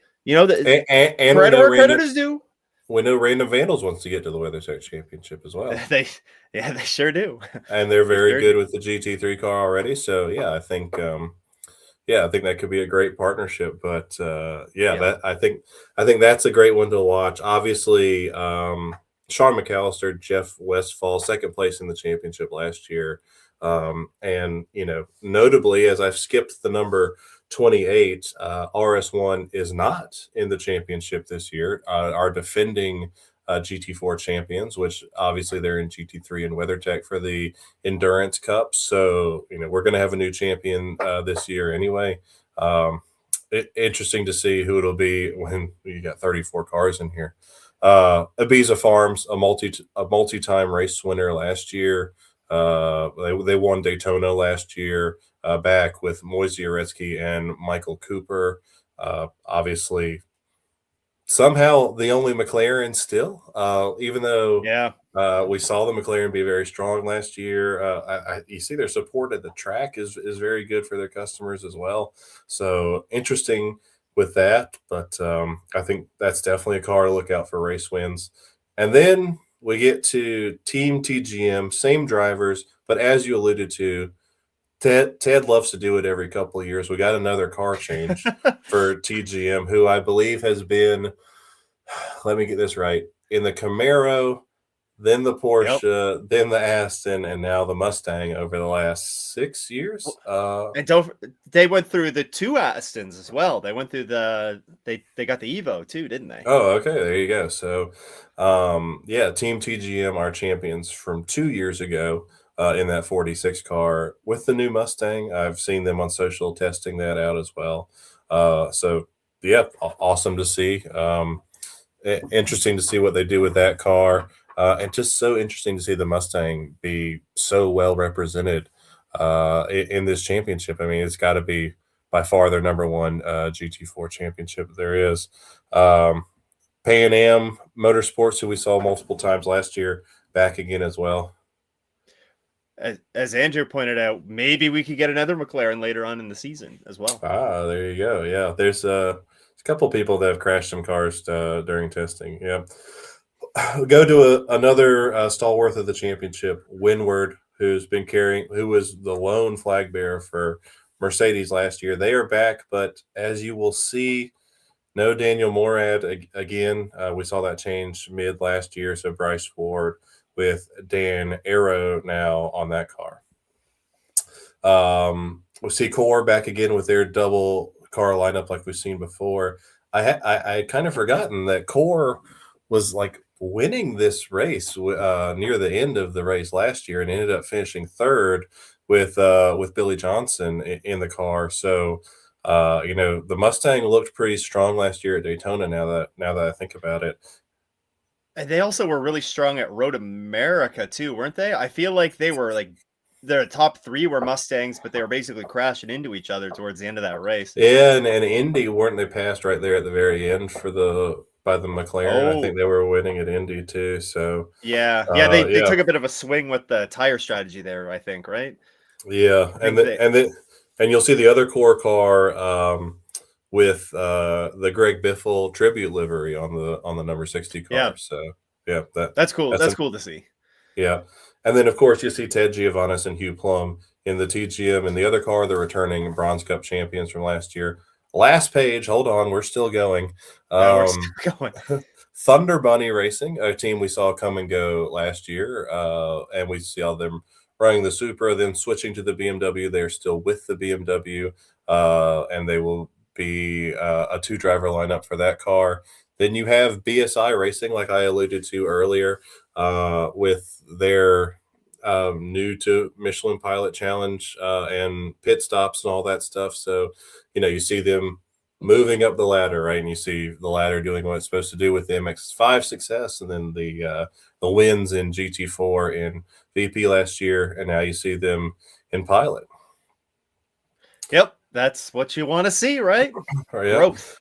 where credit is due. We know Random Vandals wants to get to the WeatherTech Championship as well. They sure do. And they're very good with the GT3 car already. So yeah, I think that could be a great partnership. But I think that's a great one to watch. Obviously, Sean McAllister, Jeff Westfall, second place in the championship last year. And notably, as I've skipped the number 28, RS1 is not in the championship this year. Our defending GT4 champions, which obviously they're in GT3 and WeatherTech for the Endurance Cup. So, we're going to have a new champion this year anyway. Interesting to see who it'll be when you got 34 cars in here. Ibiza Farms, a multi-time race winner last year. They won Daytona last year, back with Moise Uretsky and Michael Cooper. Obviously, somehow the only McLaren still, even though we saw the McLaren be very strong last year. You see their support at the track is very good for their customers as well. So interesting with that, but I think that's definitely a car to look out for race wins. And then we get to Team TGM, same drivers, but as you alluded to, Ted loves to do it every couple of years. We got another car change for TGM, who I believe has been, let me get this right, in the Camaro, then the Porsche, then the Aston, and now the Mustang over the last 6 years. And they went through the two Astons as well. They went through they got the Evo too, didn't they? Oh, okay, there you go. So, Team TGM, our champions from 2 years ago, in that 46 car with the new Mustang. I've seen them on social testing that out as well. Awesome to see. Interesting to see what they do with that car. And just so interesting to see the Mustang be so well represented in this championship. I mean, it's got to be by far their number one GT4 championship there is. Pan Am Motorsports, who we saw multiple times last year, back again as well. As Andrew pointed out, maybe we could get another McLaren later on in the season as well. There you go. Yeah, there's a couple people that have crashed some cars during testing. Yeah. Go to another stalwart of the championship, Windward, who was the lone flag bearer for Mercedes last year. They are back, but as you will see, no Daniel Morad again. We saw that change mid last year, so Bryce Ward with Dan Arrow now on that car. We see Core back again with their double car lineup like we've seen before. I kind of forgotten that Core was like winning this race near the end of the race last year and ended up finishing third with Billy Johnson in the car. So the Mustang looked pretty strong last year at Daytona. Now that I think about it. And they also were really strong at Road America too, weren't they? I feel like they were like their top three were Mustangs, but they were basically crashing into each other towards the end of that race. Yeah, and Indy, weren't they passed right there at the very end by the McLaren? Oh. I think they were winning at Indy too. So they took a bit of a swing with the tire strategy there, I think, right? Yeah, and you'll see the other Core car with the Greg Biffle tribute livery on the number 60 car. Yeah. So yeah, that's cool. That's cool to see. Yeah. And then of course you see Ted Giovannis and Hugh Plum in the TGM and the other car, the returning Bronze Cup champions from last year. Last page, hold on, we're still going. We're still going. Thunder Bunny Racing, a team we saw come and go last year, and we saw them running the Supra, then switching to the BMW. They're still with the BMW, and they will be a two-driver lineup for that car. Then you have BSI Racing, like I alluded to earlier, with their new to Michelin Pilot Challenge and pit stops and all that stuff. So, you see them moving up the ladder, right? And you see the ladder doing what it's supposed to do with the MX-5 success, and then the wins in GT4 in VP last year, and now you see them in Pilot. Yep, that's what you want to see, right? Yep. Growth.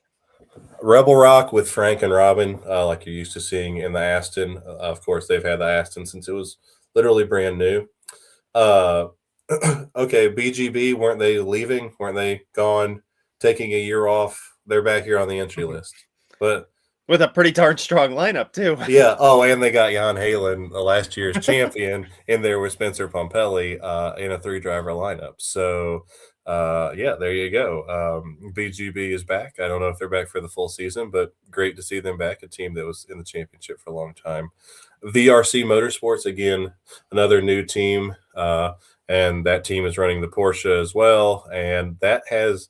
Rebel Rock with Frank and Robin, like you're used to seeing in the Aston. Of course, they've had the Aston since it was literally brand new. Okay, BGB, weren't they leaving? Weren't they gone, taking a year off? They're back here on the entry list. But with a pretty darn strong lineup, too. Yeah. Oh, and they got Jan Halen, the last year's champion, in there with Spencer Pompelli in a three-driver lineup. So, yeah, there you go. BGB is back. I don't know if they're back for the full season, but great to see them back, a team that was in the championship for a long time. VRC Motorsports, again, another new team, and that team is running the Porsche as well, and that has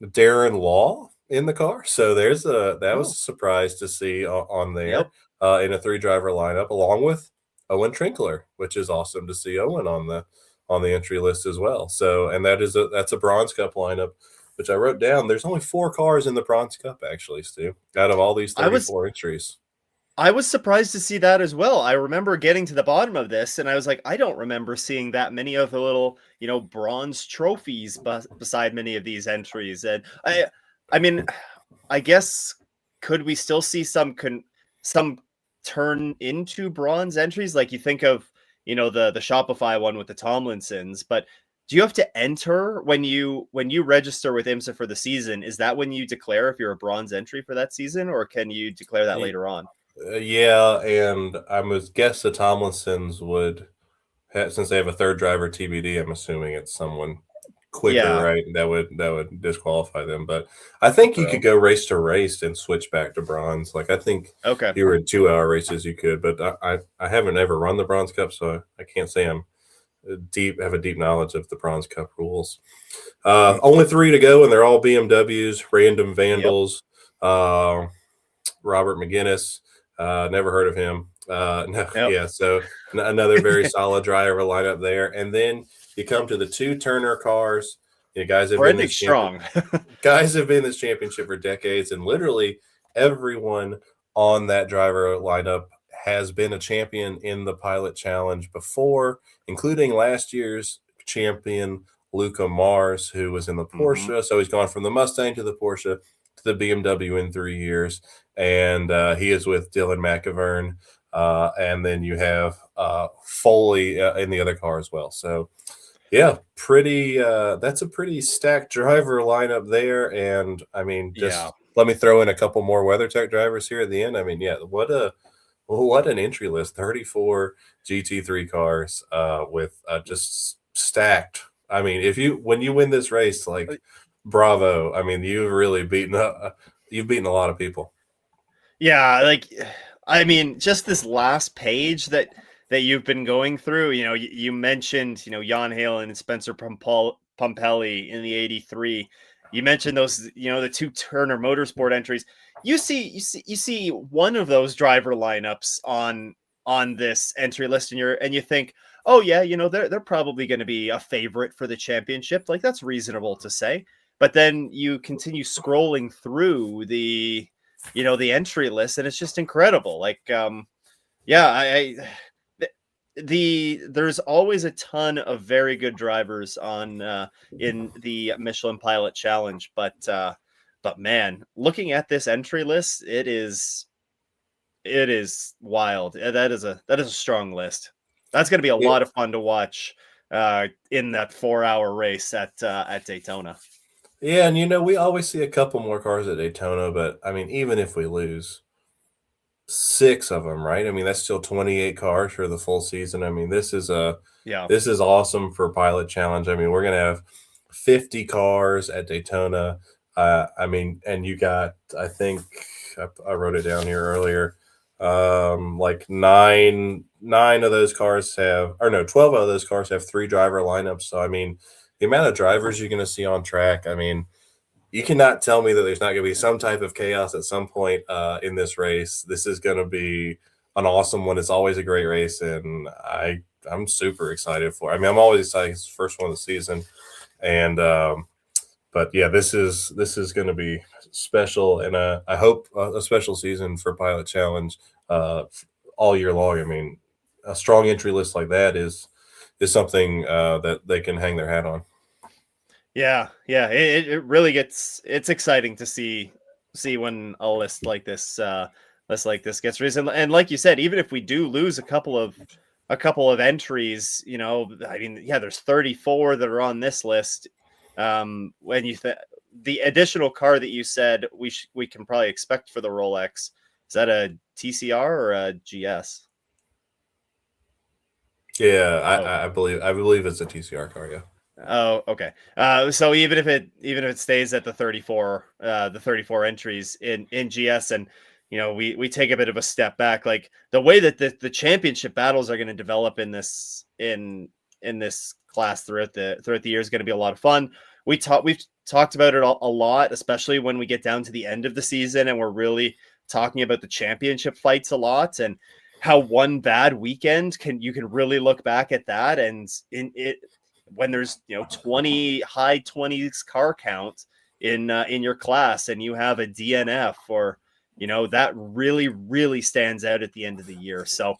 Darren Law in the car. So that was a surprise to see on there in a three-driver lineup, along with Owen Trinkler, which is awesome to see Owen on the entry list as well. So, and that's a Bronze Cup lineup, which I wrote down. There's only 4 cars in the Bronze Cup, actually, Stu, out of all these 34 entries. I was surprised to see that as well. I remember getting to the bottom of this, and I was like, I don't remember seeing that many of the little, bronze trophies beside many of these entries. And I mean, I guess could we still see some turn into bronze entries? Like you think of, the Shopify one with the Tomlinsons, but do you have to enter when you register with IMSA for the season? Is that when you declare if you're a bronze entry for that season, or can you declare that later on? Yeah, and I would guess the Tomlinsons would, since they have a third driver TBD, I'm assuming it's someone quicker, right? That would disqualify them. But I think you could go race to race and switch back to bronze. Like I think if you were in 2-hour races, you could. But I haven't ever run the Bronze Cup, so I can't say have a deep knowledge of the Bronze Cup rules. Only 3 to go, and they're all BMWs, random vandals. Robert McGinnis. Never heard of him. Yeah, so another very solid driver lineup there. And then you come to the 2 Turner cars. Guys have been strong. Guys have been in this championship for decades, and literally everyone on that driver lineup has been a champion in the Pilot Challenge before, including last year's champion Luca Mars, who was in the Porsche. So he's gone from the Mustang to the Porsche to the BMW in 3 years. And he is with Dylan McIvern. And then you have Foley in the other car as well. So, yeah, that's a pretty stacked driver lineup there. And, I mean, let me throw in a couple more WeatherTech drivers here at the end. I mean, yeah, what an entry list. 34 GT3 cars with just stacked. I mean, when you win this race, like, bravo. I mean, you've really beaten a lot of people. Yeah, like, I mean, just this last page that you've been going through, you mentioned, Jan Halen and Spencer Pompelli in the 83. You mentioned those, the 2 Turner Motorsport entries. You see one of those driver lineups on this entry list, and you think, oh yeah, they're probably going to be a favorite for the championship. Like that's reasonable to say. But then you continue scrolling through the entry list, and it's just incredible. Like, there's always a ton of very good drivers on in the Michelin Pilot Challenge, but man, looking at this entry list, it is wild. That is a strong list. That's going to be a lot of fun to watch in that 4-hour race at Daytona. Yeah, and we always see a couple more cars at Daytona, but I mean, even if we lose 6 of them, right? I mean, that's still 28 cars for the full season. I mean, this is awesome for Pilot Challenge. I mean, we're gonna have 50 cars at Daytona. I mean, and you got, I think I wrote it down here earlier. Like nine of those cars have, or no, 12 of those cars have 3 driver lineups. So I mean, the amount of drivers you're going to see on track, I mean, you cannot tell me that there's not going to be some type of chaos at some point in this race. This is going to be an awesome one. It's always a great race, and I'm super excited for it. I mean, I'm always excited. It's the first one of the season, and but yeah, this is going to be special, and I hope a special season for Pilot Challenge uh, all year long. I mean, a strong entry list like that is something that they can hang their hat on. Yeah, yeah, it really it's exciting to see when a list like this gets released. And like you said, even if we do lose a couple of entries, you know, I mean, yeah, there's 34 that are on this list. When the additional car that you said we can probably expect for the Rolex, is that a TCR or a GS? Yeah, Oh, I believe it's a TCR car. Yeah. oh, okay. So even if it stays at the 34 entries in GS, and you know we take a bit of a step back, like the way that the championship battles are going to develop in this class throughout the year is going to be a lot of fun. We've talked about it a lot, especially when we get down to the end of the season and we're really talking about the championship fights a lot, and how one bad weekend you can really look back at that, and in it when there's 20 high 20s car count in your class, and you have a DNF, or that really stands out at the end of the year. So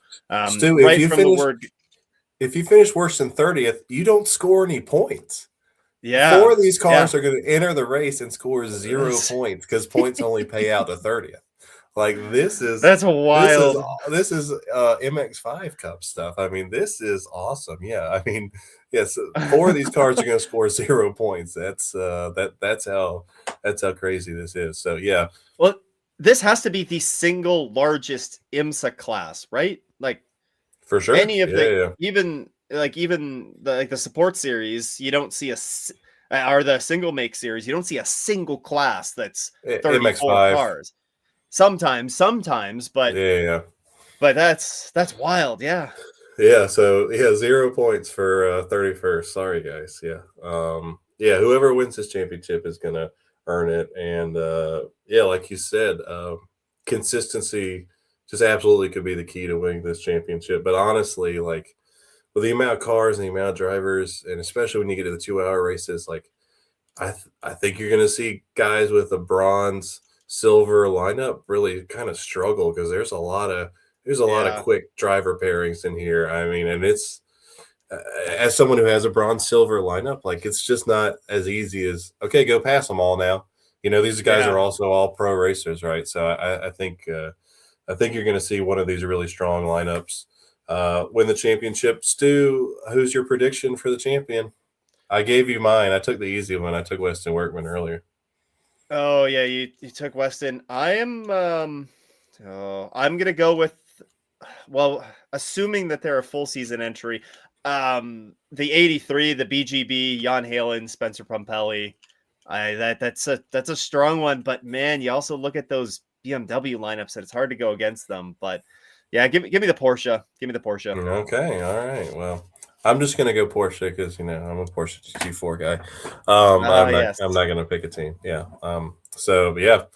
Stu, right from the word. if you finish worse than 30th, you don't score any points. Four Yeah, of these yeah. cars are going to enter the race and score 0 points because points only pay out to 30th. Like That's this is wild. this is MX5 Cup stuff. I mean, this is awesome. Yeah, I mean, yes, 4 of these cars are going to score 0 points. That's how crazy this is. So yeah, Well, this has to be the single largest IMSA class, right? Like for sure. any of Yeah, the yeah. even the support series, you don't see or the single make series, you don't see a single class that's 34 MX5. cars. Sometimes, Yeah, yeah. but that's wild. Yeah. Yeah, so yeah, 0 points for 31st. Sorry, guys. Yeah. Yeah, whoever wins this championship is gonna earn it. And yeah, like you said, consistency just absolutely could be the key to winning this championship. But honestly, like with the amount of cars and the amount of drivers, and especially when you get to the 2 hour races, like I think you're gonna see guys with a bronze, silver lineup really kind of struggle because there's a lot of Yeah. quick driver pairings in here. I mean, and it's as someone who has a bronze silver lineup, like it's just not as easy as okay, go pass them all now. These guys are Yeah. also all pro racers, right? So I think you're going to see one of these really strong lineups win the championship. Stu, who's your prediction for the champion? I gave you mine. I took the easy one. I took Weston Workman earlier. Oh yeah, you took Weston. I'm gonna go with, well, assuming that they're a full season entry, the 83, the BGB, Jan Halen, Spencer Pumpelly. That's a strong one, but man, you also look at those BMW lineups and it's hard to go against them. But yeah, give me the Porsche. Give me the Porsche. Okay, all right. Well, I'm just gonna go Porsche because I'm a Porsche GT4 guy. Ah, yes. I'm not gonna pick a team. Yeah. So yeah,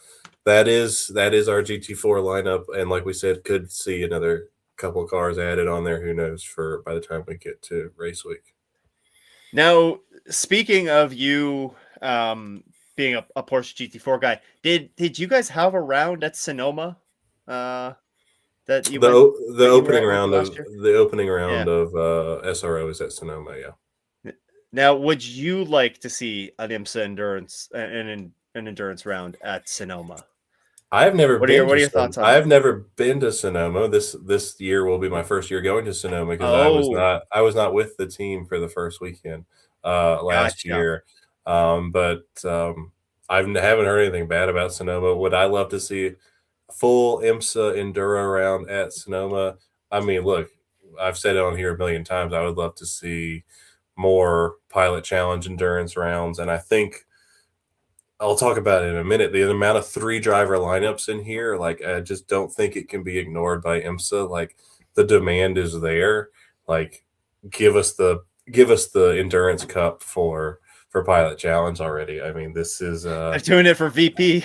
that is our GT4 lineup, and like we said, could see another couple of cars added on there. Who knows? For by the time we get to race week. Now, speaking of you being a Porsche GT4 guy, did you guys have a round at Sonoma uh that you The went the that you opening went to round last of year? the opening Yeah. round of SRO is at Sonoma. Yeah. Now, would you like to see an IMSA endurance an endurance round at Sonoma? I've never been What to are your Sonoma. thoughts on I've that? never been to Sonoma. This year will be my first year going to Sonoma because Oh, I was not with the team for the first weekend last gotcha. year. But I haven't heard anything bad about Sonoma. Would I love to see a full IMSA enduro round at Sonoma? I mean, look, I've said it on here a million times. I would love to see more pilot challenge endurance rounds, and I think I'll talk about it in a minute. The amount of 3-driver lineups in here, like, I just don't think it can be ignored by IMSA. Like, the demand is there. Like, give us the endurance cup for Pilot Challenge already. I mean, this is They're doing it for VP.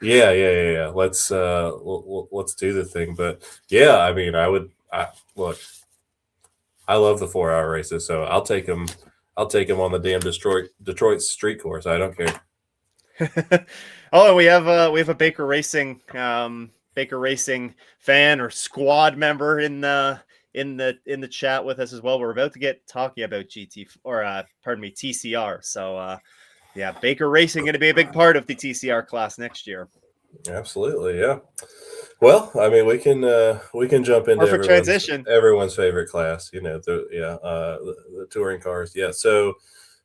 yeah. Let's do the thing. But yeah, I mean, look. I love the 4-hour races, so I'll take them. I'll take them on the damn Detroit street course. I don't care. Oh, and we have a Baker Racing fan or squad member in the chat with us as well. We're about to get talking about TCR. So yeah, Baker Racing going to be a big part of the TCR class next year. Absolutely, yeah. Well, I mean, we can jump into Perfect transition. everyone's favorite class. You know, the touring cars. Yeah, so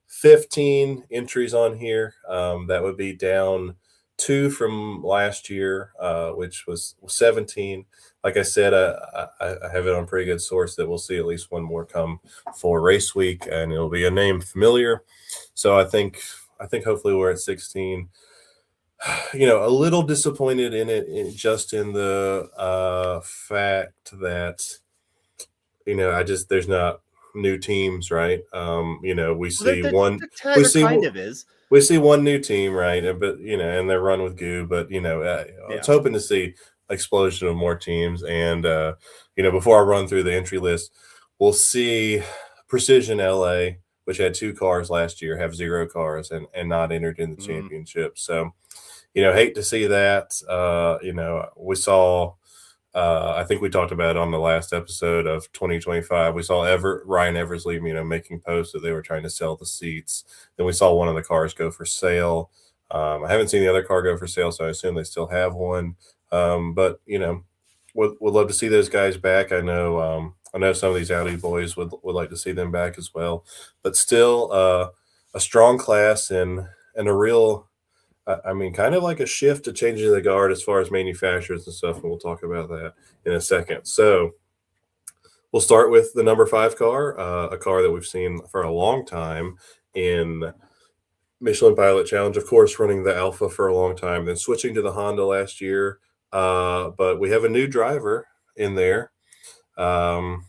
15 entries on here. That would be down 2 from last year, which was 17. Like I said, I have it on pretty good source that we'll see at least one more come for race week, and it'll be a name familiar. So I think hopefully we're at 16. You know, a little disappointed in it, just in the fact that, you know, there's not new teams, right? You know, we see one, we see kind of is. We see one new team, right? But you know, and they're run with goo. But you know, I was hoping to see explosion of more teams. And you know, before I run through the entry list, we'll see Precision LA, which had 2 cars last year, have 0 cars and not entered in the championship. So, you know, hate to see that. You know, we saw. I think we talked about it on the last episode of 2025. We saw Ryan Eversley, you know, making posts that they were trying to sell the seats. Then we saw one of the cars go for sale. I haven't seen the other car go for sale, so I assume they still have one. But you know, would love to see those guys back. I know some of these Audi boys would like to see them back as well. But still, a strong class and a real. I mean, kind of like a shift to changing the guard as far as manufacturers and stuff, and we'll talk about that in a second. So we'll start with the number 5 car, a car that we've seen for a long time in Michelin Pilot Challenge, of course, running the Alpha for a long time, then switching to the Honda last year. But we have a new driver in there. And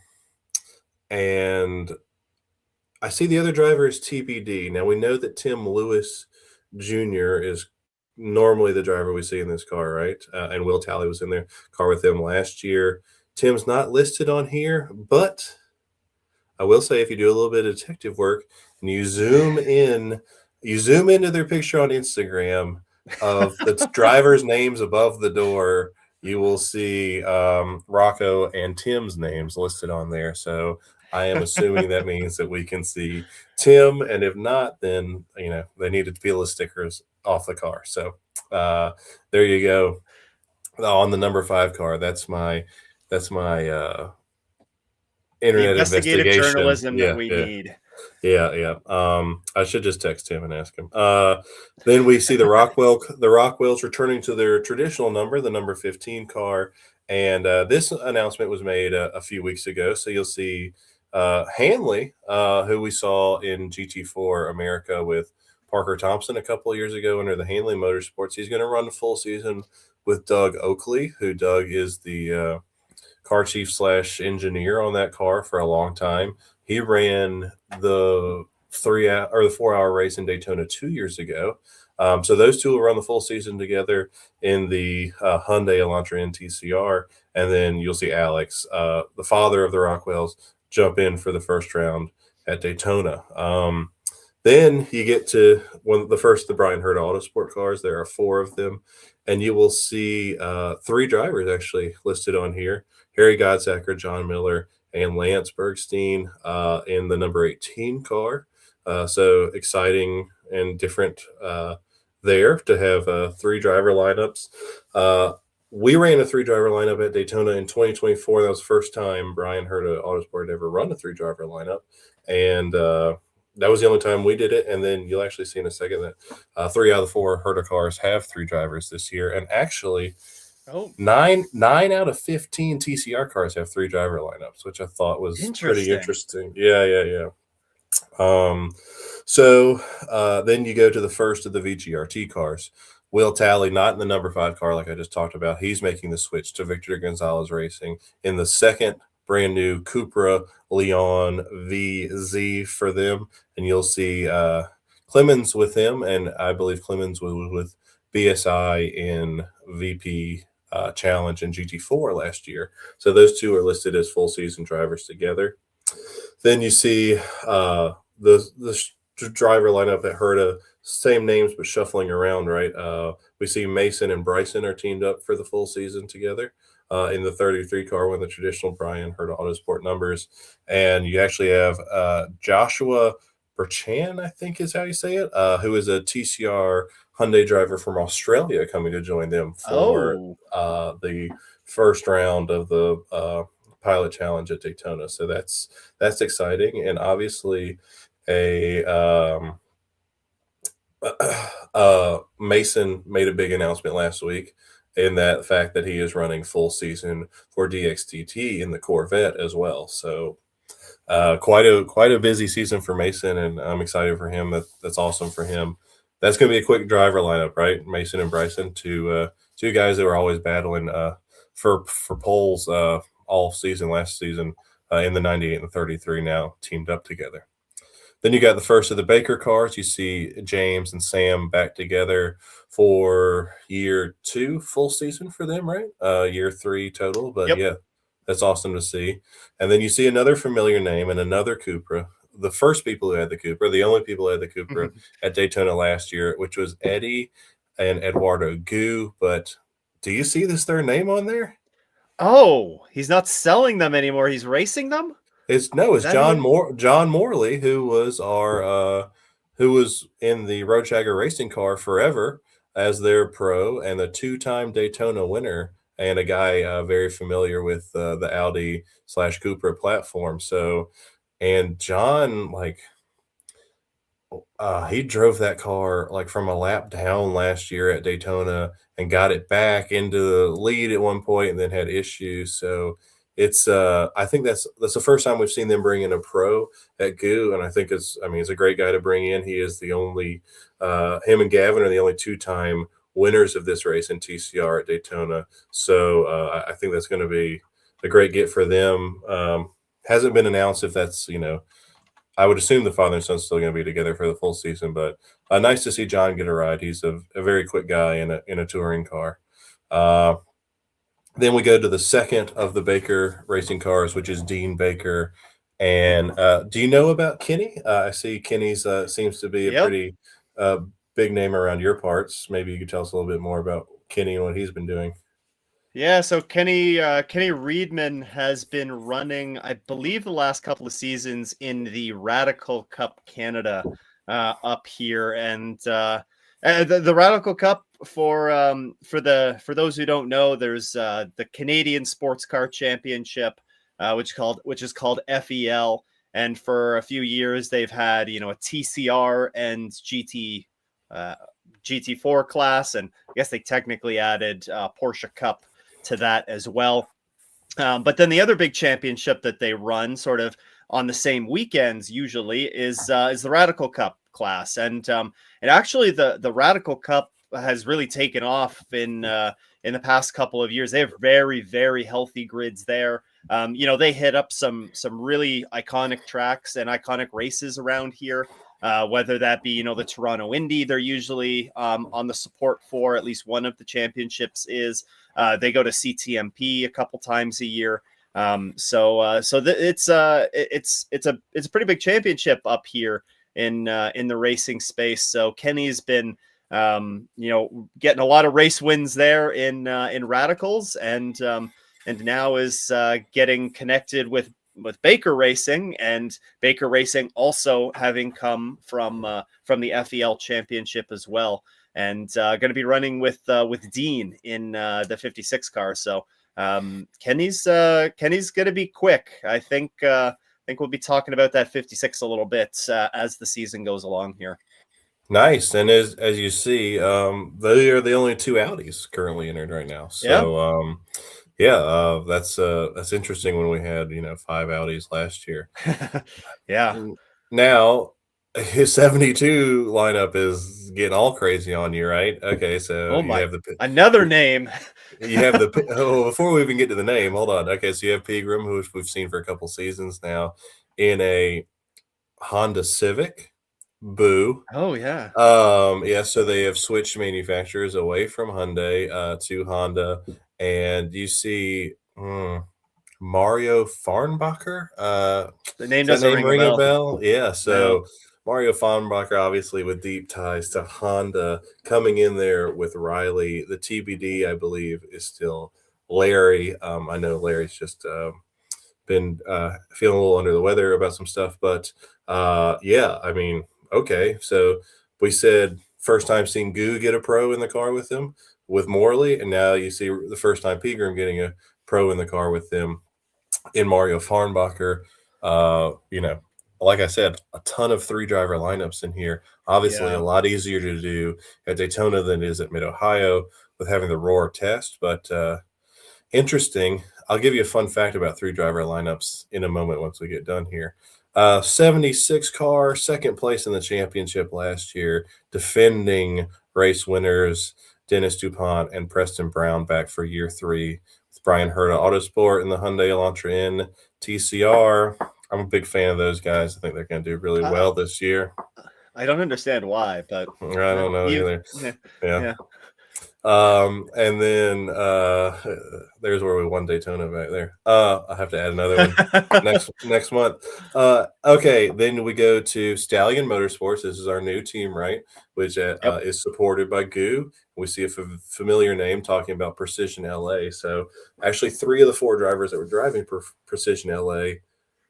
I see the other driver is TBD. Now, we know that Tim Lewis Jr. is normally the driver we see in this car, right? And Will Talley was in their car with them last year. Tim's not listed on here, but I will say if you do a little bit of detective work and you zoom into their picture on Instagram of the drivers' names above the door, you will see Rocco and Tim's names listed on there. So I am assuming that means that we can see Tim, and if not, then you know they need to peel the stickers off the car. So there you go. On the number 5 car, that's my internet investigative investigation. journalism that we need. Yeah. I should just text him and ask him. Then we see the Rockwells returning to their traditional number, the number 15 car. And this announcement was made a few weeks ago. So you'll see Hanley, who we saw in GT4 America with Parker Thompson a couple of years ago under the Hanley Motorsports. He's going to run the full season with Doug Oakley, who Doug is the car chief / engineer on that car for a long time. He ran the 4-hour race in Daytona 2 years ago. So those two will run the full season together in the Hyundai Elantra NTCR. And then you'll see Alex, the father of the Rockwells, jump in for the first round at Daytona. Then you get to the Brian Hurd Autosport cars. There are 4 of them. And you will see 3 drivers actually listed on here. Harry Godsacker, John Miller, and Lance Bergstein in the number 18 car. So exciting and different there to have 3 driver lineups. We ran a 3-driver lineup at Daytona in 2024. That was the first time Brian Hurd Autosport had ever run a 3-driver lineup. And that was the only time we did it. And then you'll actually see in a second that 3 out of the 4 Herta cars have 3 drivers this year. And actually, 9 out of 15 TCR cars have 3-driver lineups, which I thought was pretty interesting. Yeah. So then you go to the first of the VGRT cars. Will Talley, not in the number 5 car like I just talked about, he's making the switch to Victor Gonzalez Racing in the second brand new Cupra Leon VZ for them. And you'll see Clemens with him, and I believe Clemens was with BSI in VP Challenge and GT4 last year. So those two are listed as full season drivers together. Then you see the driver lineup that heard same names but shuffling around, right? We see Mason and Bryson are teamed up for the full season together in the 33 car with the traditional Brian Hurta Autosport numbers. And you actually have Joshua Berchan, I think is how you say it, who is a TCR Hyundai driver from Australia coming to join them for Oh, the first round of the pilot challenge at Daytona. So that's exciting. And obviously a Mason made a big announcement last week in that fact that he is running full season for DXTT in the Corvette as well. So quite a busy season for Mason, and I'm excited for him. That's awesome for him. That's going to be a quick driver lineup, right? Mason and Bryson, two guys that were always battling for poles all season last season in the 98 and 33. Now teamed up together. Then you got the first of the Baker cars. You see James and Sam back together for year 2 full season for them, right? Year 3 total, but yep. yeah, that's awesome to see. And then you see another familiar name and another Cupra. The first people who had the Cupra, the only people who had the Cupra at Daytona last year, which was Eddie and Eduardo Gu. But do you see this third name on there? Oh, he's not selling them anymore. He's racing them? It's Is that who John Morley, who was who was in the Roadshagger racing car forever as their pro and the 2-time Daytona winner, and a guy very familiar with the Audi slash Cupra platform. So, and John, like, he drove that car like from a lap down last year at Daytona and got it back into the lead at one point and then had issues. So it's I think that's the first time we've seen them bring in a pro at Goo, and I think it's a great guy to bring in. He is the only him and Gavin are the only 2-time winners of this race in TCR at Daytona. So I think that's going to be a great get for them. Hasn't been announced if that's I would assume the father and son still going to be together for the full season, but nice to see John get a ride. He's a very quick guy in a touring car. Then we go to the second of the Baker racing cars, which is Dean Baker. And do you know about Kenny? I see Kenny's seems to be a Yep. pretty big name around your parts. Maybe you could tell us a little bit more about Kenny and what he's been doing. Yeah, so Kenny Reedman has been running, I believe, the last couple of seasons in the Radical Cup Canada up here, and the Radical Cup for those who don't know, there's the Canadian Sports Car Championship, which is called FEL, and for a few years they've had a TCR and GT4 class, and I guess they technically added Porsche Cup to that as well. But then the other big championship that they run sort of on the same weekends usually is the Radical Cup class. And actually the Radical Cup has really taken off in the past couple of years. They have very, very healthy grids there. They hit up some really iconic tracks and iconic races around here. Whether that be, the Toronto Indy, they're usually on the support for. At least one of the championships is. They go to CTMP a couple times a year. It's a pretty big championship up here in the racing space. So Kenny's been getting a lot of race wins there in Radicals, and now is getting connected with Baker Racing, and Baker Racing also having come from the FEL Championship as well, and going to be running with Dean in the 56 car. So Kenny's going to be quick. I think we'll be talking about that 56 a little bit as the season goes along here. Nice, and as you see, they are the only 2 Audis currently entered right now. So that's interesting when we had 5 Audis last year. Yeah. Now, his 72 lineup is getting all crazy on you, right? Okay, so Oh my! Another name. before we even get to the name, hold on. Okay, so you have Pegram, who we've seen for a couple seasons now, in a Honda Civic. Boo. Oh yeah. Yeah, so they have switched manufacturers away from Hyundai to Honda, and you see Mario Farnbacher. The name Does that doesn't name ring a ring a bell. bell? Yeah, No. so Mario Farnbacher, obviously with deep ties to Honda, coming in there with Riley. The TBD, I believe, is still Larry. I know Larry's just been feeling a little under the weather about some stuff, but yeah, I mean, okay. So we said first time seeing Goo get a pro in the car with him with Morley, and now you see the first time Pegram getting a pro in the car with them in Mario Farnbacher. Like I said, a ton of three driver lineups in here. Obviously, a Yeah. lot easier to do at Daytona than it is at Mid Ohio with having the Roar test, but interesting. I'll give you a fun fact about three driver lineups in a moment once we get done here. 76 car, second place in the championship last year, defending race winners Dennis DuPont and Preston Brown back for year three with Brian Herta Autosport and the Hyundai Elantra N TCR. I'm a big fan of those guys. I think they're going to do really I, well this year. I don't understand why, but I don't know you. either. Yeah. Yeah. Yeah. And then there's where we won Daytona back there. I have to add another one next month. Okay, then we go to Stallion Motorsports. This is our new team, right? Which Yep. is supported by Goo. We see a familiar name talking about Precision LA. So actually, three of the four drivers that were driving Precision LA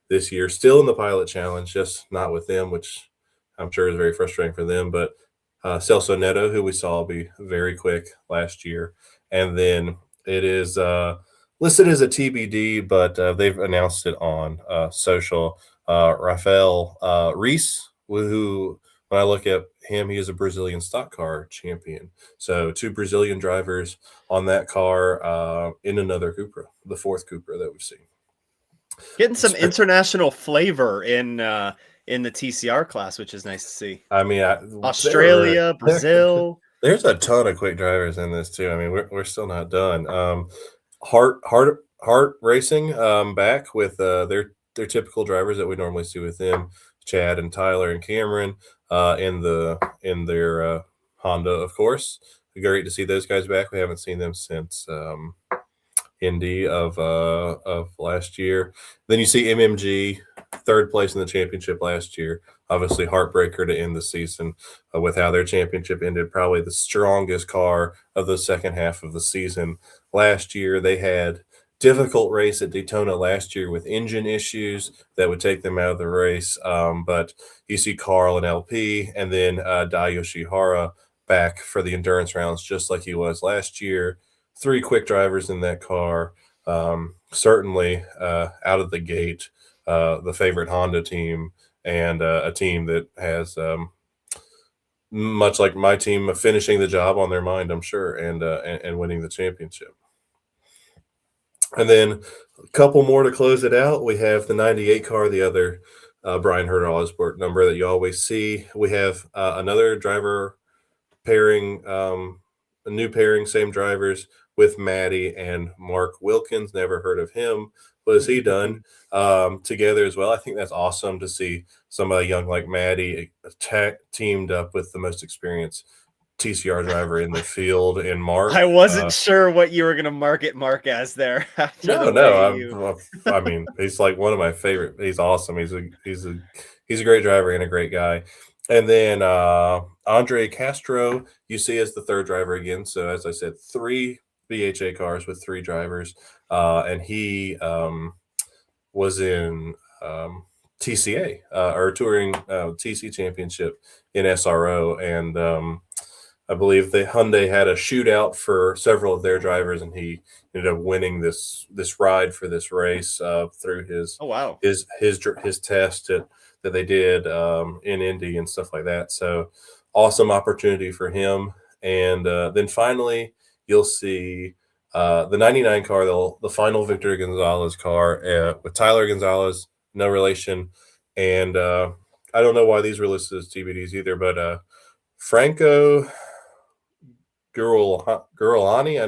this year still in the Pilot Challenge, just not with them, which I'm sure is very frustrating for them. But Celso Neto, who we saw be very quick last year. And then it is listed as a TBD, but they've announced it on social. Rafael Reese, who, when I look at him, he is a Brazilian stock car champion. So two Brazilian drivers on that car in another Cupra, the fourth Cupra that we've seen. Getting some international flavor in the TCR class, which is nice to see. I mean, Australia, Brazil. there's a ton of quick drivers in this too. I mean, we're still not done. Heart Racing back with their typical drivers that we normally see with them, Chad and Tyler and Cameron in their Honda, of course. Great to see those guys back. We haven't seen them since Indy of last year. Then you see MMG third place in the championship last year. Obviously, heartbreaker to end the season with how their championship ended. Probably the strongest car of the second half of the season last year. They had difficult race at Daytona last year with engine issues that would take them out of the race. But you see Carl and LP, and then Dai Yoshihara back for the endurance rounds, just like he was last year. Three quick drivers in that car. Certainly out of the gate, the favorite Honda team and a team that has much like my team finishing the job on their mind, I'm sure, and winning the championship. And then a couple more to close it out. We have the 98 car, the other Brian Herta Autosport number that you always see. We have another driver pairing, a new pairing, same drivers with Maddie and Mark Wilkins. Never heard of him. What has he done together as well? I think that's awesome to see somebody young like Maddie teamed up with the most experienced TCR driver in the field in Mark. I wasn't sure what you were going to market Mark as there after the way you. I mean, he's like one of my favorite. He's awesome. He's a great driver and a great guy. And then Andre Castro, you see as the third driver again. So as I said, three VHA cars with three drivers, and he was in TCA or touring TC Championship in SRO, and I believe the Hyundai had a shootout for several of their drivers, and he ended up winning this ride for this race through his Oh wow. his test that they did in Indy and stuff like that. So awesome opportunity for him. And then finally, you'll see the 99 car, the final Victor Gonzalez car with Tyler Gonzalez, no relation, and I don't know why these were listed as TBDs either, but Franco Girolani,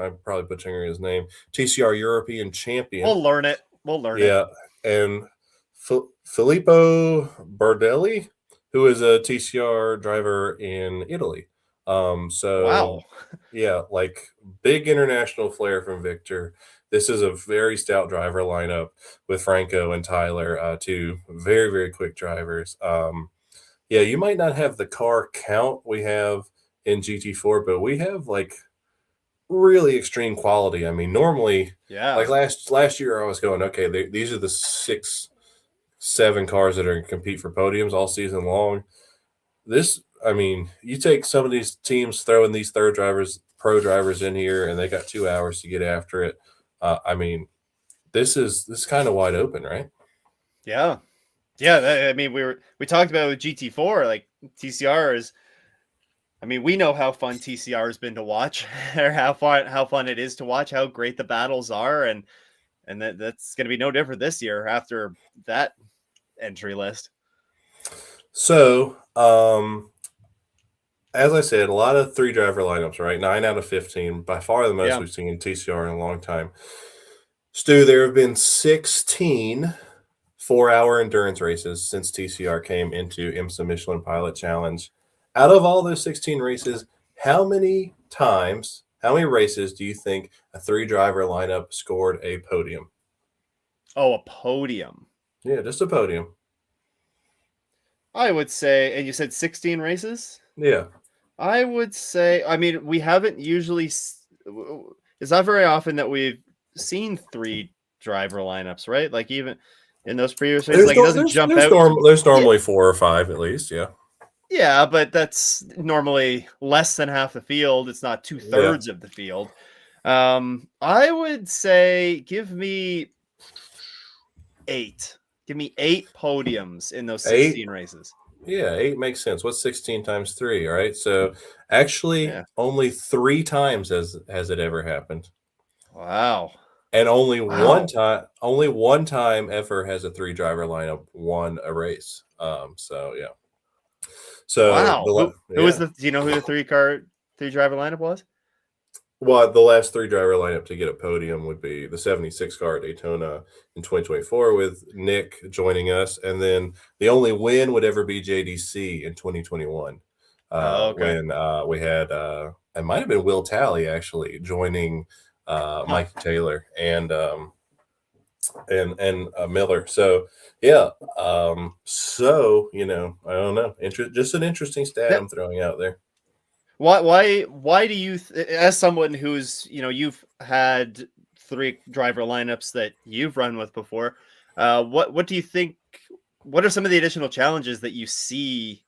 I'm probably butchering his name, TCR European champion. We'll learn it. We'll learn it. Yeah, and Filippo Bardelli, who is a TCR driver in Italy. So Wow. yeah, like big international flair from Victor. This is a very stout driver lineup with Franco and Tyler, two very, very quick drivers. Yeah, you might not have the car count we have in GT4, but we have like really extreme quality. I mean, normally, like Yeah. last year, I was going, okay, these are the 7 cars that are going to compete for podiums all season long. This, I mean, you take some of these teams throwing these pro drivers in here, and they got 2 hours to get after it. I mean, this kind of wide open, right? Yeah. Yeah. I mean, we talked about it with GT4, like TCR is. I mean, we know how fun TCR has been to watch, or how fun it is to watch, how great the battles are, and that's going to be no different this year after that entry list. So, as I said, a lot of 3 driver lineups, right? 9 out of 15, by far the most Yeah. we've seen in TCR in a long time. Stu, there have been 16 4-hour endurance races since TCR came into IMSA Michelin Pilot Challenge. Out of all those 16 races, how many races do you think a 3 driver lineup scored a podium? Oh, a podium. Yeah, just a podium. I would say, and you said 16 races? Yeah. I would say, I mean, we haven't usually, it's not very often that we've seen 3 driver lineups, right? Like even in those previous races, like it doesn't jump out. There's Yeah, normally 4 or 5 at least, yeah. yeah, but that's normally less than half the field. It's not Yeah. 2/3 of the field. I would say give me 8. Give me 8 podiums in those 16 8? races. Yeah, 8 makes sense. What's 16 times 3, all right? So, actually, Yeah. only 3 times has it ever happened. Wow. And Wow. only one time ever has a 3 driver lineup won a race. So yeah. So Wow. Who was yeah. the do you know who the 3 driver lineup was? Well, the last 3 driver lineup to get a podium would be the 76 car at Daytona in 2024 with Nick joining us, and then the only win would ever be JDC in 2021, Oh, okay. when we had it might have been Will Talley actually joining Huh. Mike Taylor and Miller. So yeah, so you know, I don't know, just an interesting stat That I'm throwing out there. why do you as someone who's, you've had 3 driver lineups that you've run with before, what do you think, what are some of the additional challenges that you see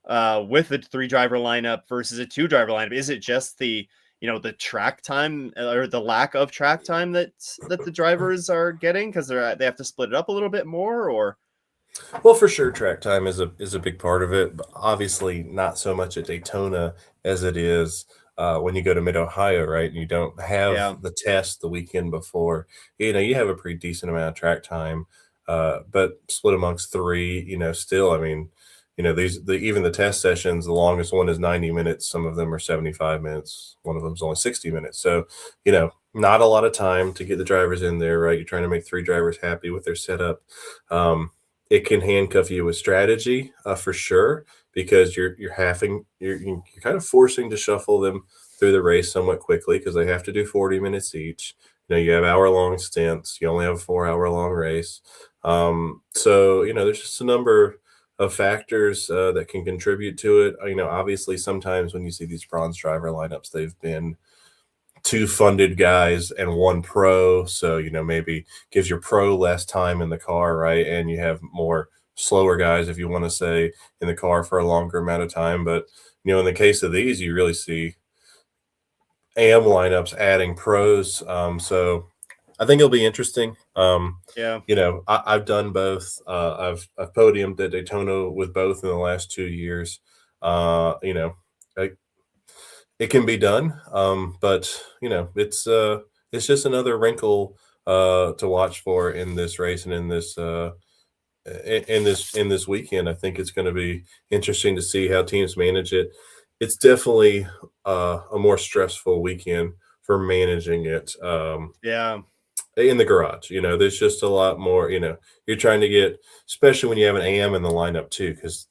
with a 3 driver lineup versus a 2 driver lineup? Is it just the track time, or the lack of track time that the drivers are getting because they have to split it up a little bit more, or Well, for sure, track time is a big part of it, but obviously not so much at Daytona as it is when you go to Mid Ohio, right? And you don't have yeah, the test the weekend before. You know, you have a pretty decent amount of track time, but split amongst 3. You know, still, I mean, you know, even the test sessions, the longest one is 90 minutes. Some of them are 75 minutes. One of them is only 60 minutes. So, you know, not a lot of time to get the drivers in there, right? You're trying to make 3 drivers happy with their setup. Um, it can handcuff you with strategy, for sure, because you're kind of forcing to shuffle them through the race somewhat quickly because they have to do 40 minutes each. You know, you have hour-long stints. You only have a 4-hour-long race. So, you know, there's just a number of factors that can contribute to it. You know, obviously, sometimes when you see these bronze driver lineups, they've been 2 funded guys and 1 pro. So, you know, maybe gives your pro less time in the car, right? And you have more slower guys, if you want to say, in the car for a longer amount of time. But, you know, in the case of these, you really see AM lineups adding pros. So I think it'll be interesting. yeah. You know, I've done both. I've podiumed at Daytona with both in the last 2 years. You know, I, it can be done, but you know, it's just another wrinkle to watch for in this race and in this in this weekend. I think it's going to be interesting to see how teams manage it. It's definitely a more stressful weekend for managing it. Yeah. In the garage. There's just a lot more, you're trying to get, especially when you have an AM in the lineup too, because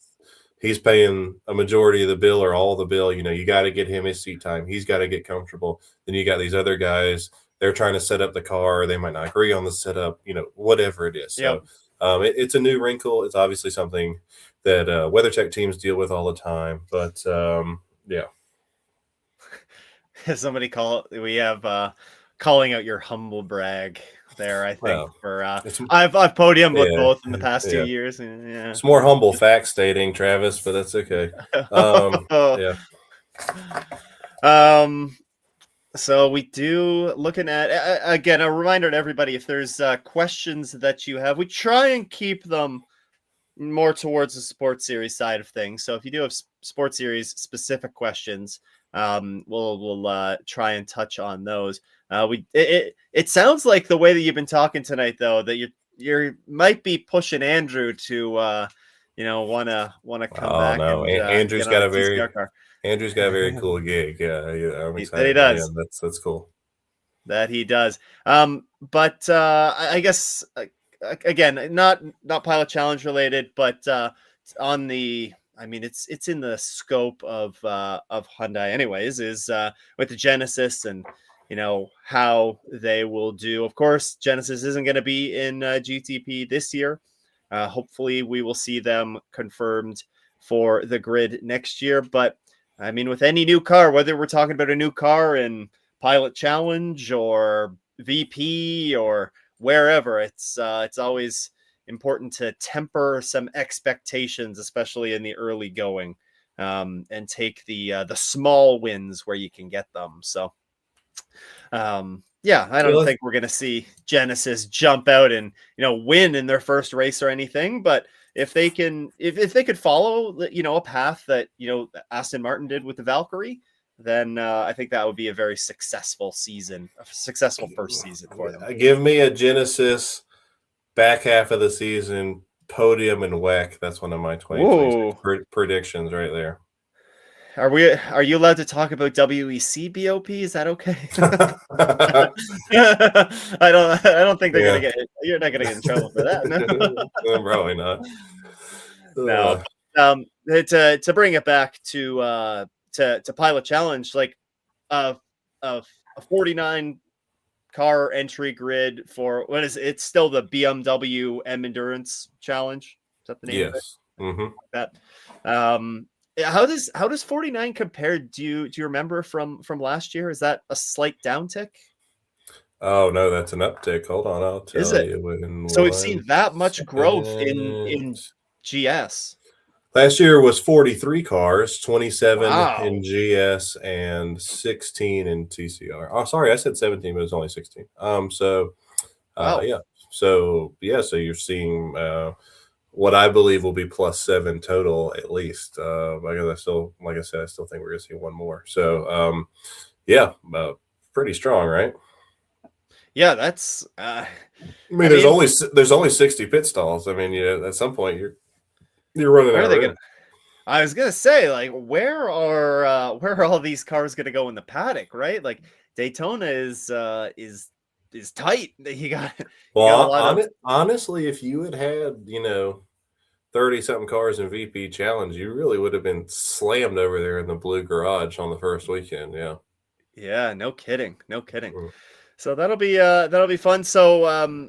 he's paying a majority of the bill or all the bill. You got to get him his seat time. He's got to get comfortable. Then you got these other guys, they're trying to set up the car. They might not agree on the setup, whatever it is. Yep. So it's a new wrinkle. It's obviously something that WeatherTech teams deal with all the time. But yeah. Somebody we have calling out your humble brag there, I think. Well, for I've podiumed with yeah, both in the past 2 yeah. years. Yeah. It's more humble fact stating, Travis, but that's okay. Yeah. So we do looking at again a reminder to everybody, if there's questions that you have, we try and keep them more towards the sports series side of things. So if you do have sports series specific questions, we'll try and touch on those. It sounds like the way that you've been talking tonight, though, that you might be pushing Andrew to want to come back. No, and Andrew's get on got a a very TCR car. Andrew's got a very cool gig. Yeah, I'm He excited. said he does. Yeah, that's cool. That he does. But I guess again, not pilot challenge related, but on the, I mean, it's in the scope of Hyundai anyways, is with the Genesis and how they will do. Of course, Genesis isn't going to be in GTP this year. Hopefully we will see them confirmed for the grid next year. But I mean, with any new car, whether we're talking about a new car in pilot challenge or VP or wherever, it's always important to temper some expectations, especially in the early going, and take the small wins where you can get them. So yeah, I don't think we're going to see Genesis jump out and win in their first race or anything, but if they could follow a path that Aston Martin did with the Valkyrie, then I think that would be a very successful season, a successful first season for them. Give me a Genesis back half of the season podium and WEC. That's one of my 2026 predictions right there. Are you allowed to talk about WEC BOP? Is that okay? I don't think you're not gonna get in trouble for that. No. Probably not. No. To bring it back to pilot challenge, like a 49 car entry grid for what is it? It's still the BMW M Endurance Challenge. Is that the name of it? Mm-hmm. That. How does 49 compare? Do you remember from last year? Is that a slight downtick? Oh no, that's an uptick. Hold on, I'll tell you. So we've seen that much growth in GS. Last year was 43 cars, 27 in GS and 16 in TCR. Oh, sorry, I said 17, but it was only 16. So you're seeing what I believe will be +7 total at least. Because I still, like I said, I still think we're going to see one more. So pretty strong, right? Yeah, that's. there's only 60 pit stalls. I mean, at some point you're running out of room. I was gonna say, like, where are all these cars gonna go in the paddock, right? Like Daytona is tight. You got a lot honestly, if you had 30-something cars in VP Challenge, you really would have been slammed over there in the blue garage on the first weekend. Yeah. Yeah, no kidding. Mm. So that'll be fun. So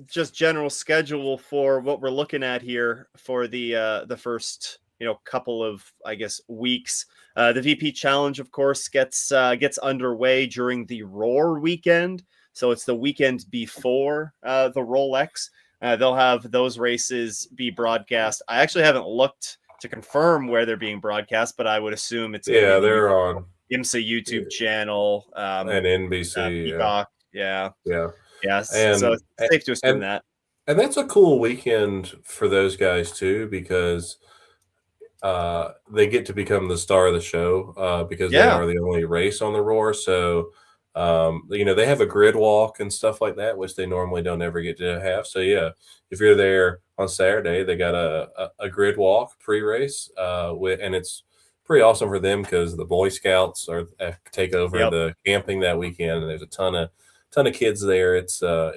just general schedule for what we're looking at here for the first couple of, I guess, weeks. The VP Challenge, of course, gets underway during the Roar weekend. So it's the weekend before the Rolex. They'll have those races be broadcast. I actually haven't looked to confirm where they're being broadcast, but I would assume it's they're on IMSA YouTube channel and NBC. Peacock. Yeah. And, so it's safe to assume that. And that's a cool weekend for those guys too, because they get to become the star of the show because they are the only race on the Roar. So they have a grid walk and stuff like that, which they normally don't ever get to have. So yeah, if you're there on Saturday. They got a grid walk pre-race, and it's pretty awesome for them because the Boy Scouts take over Yep. the camping that weekend, and there's a ton of kids there. It's a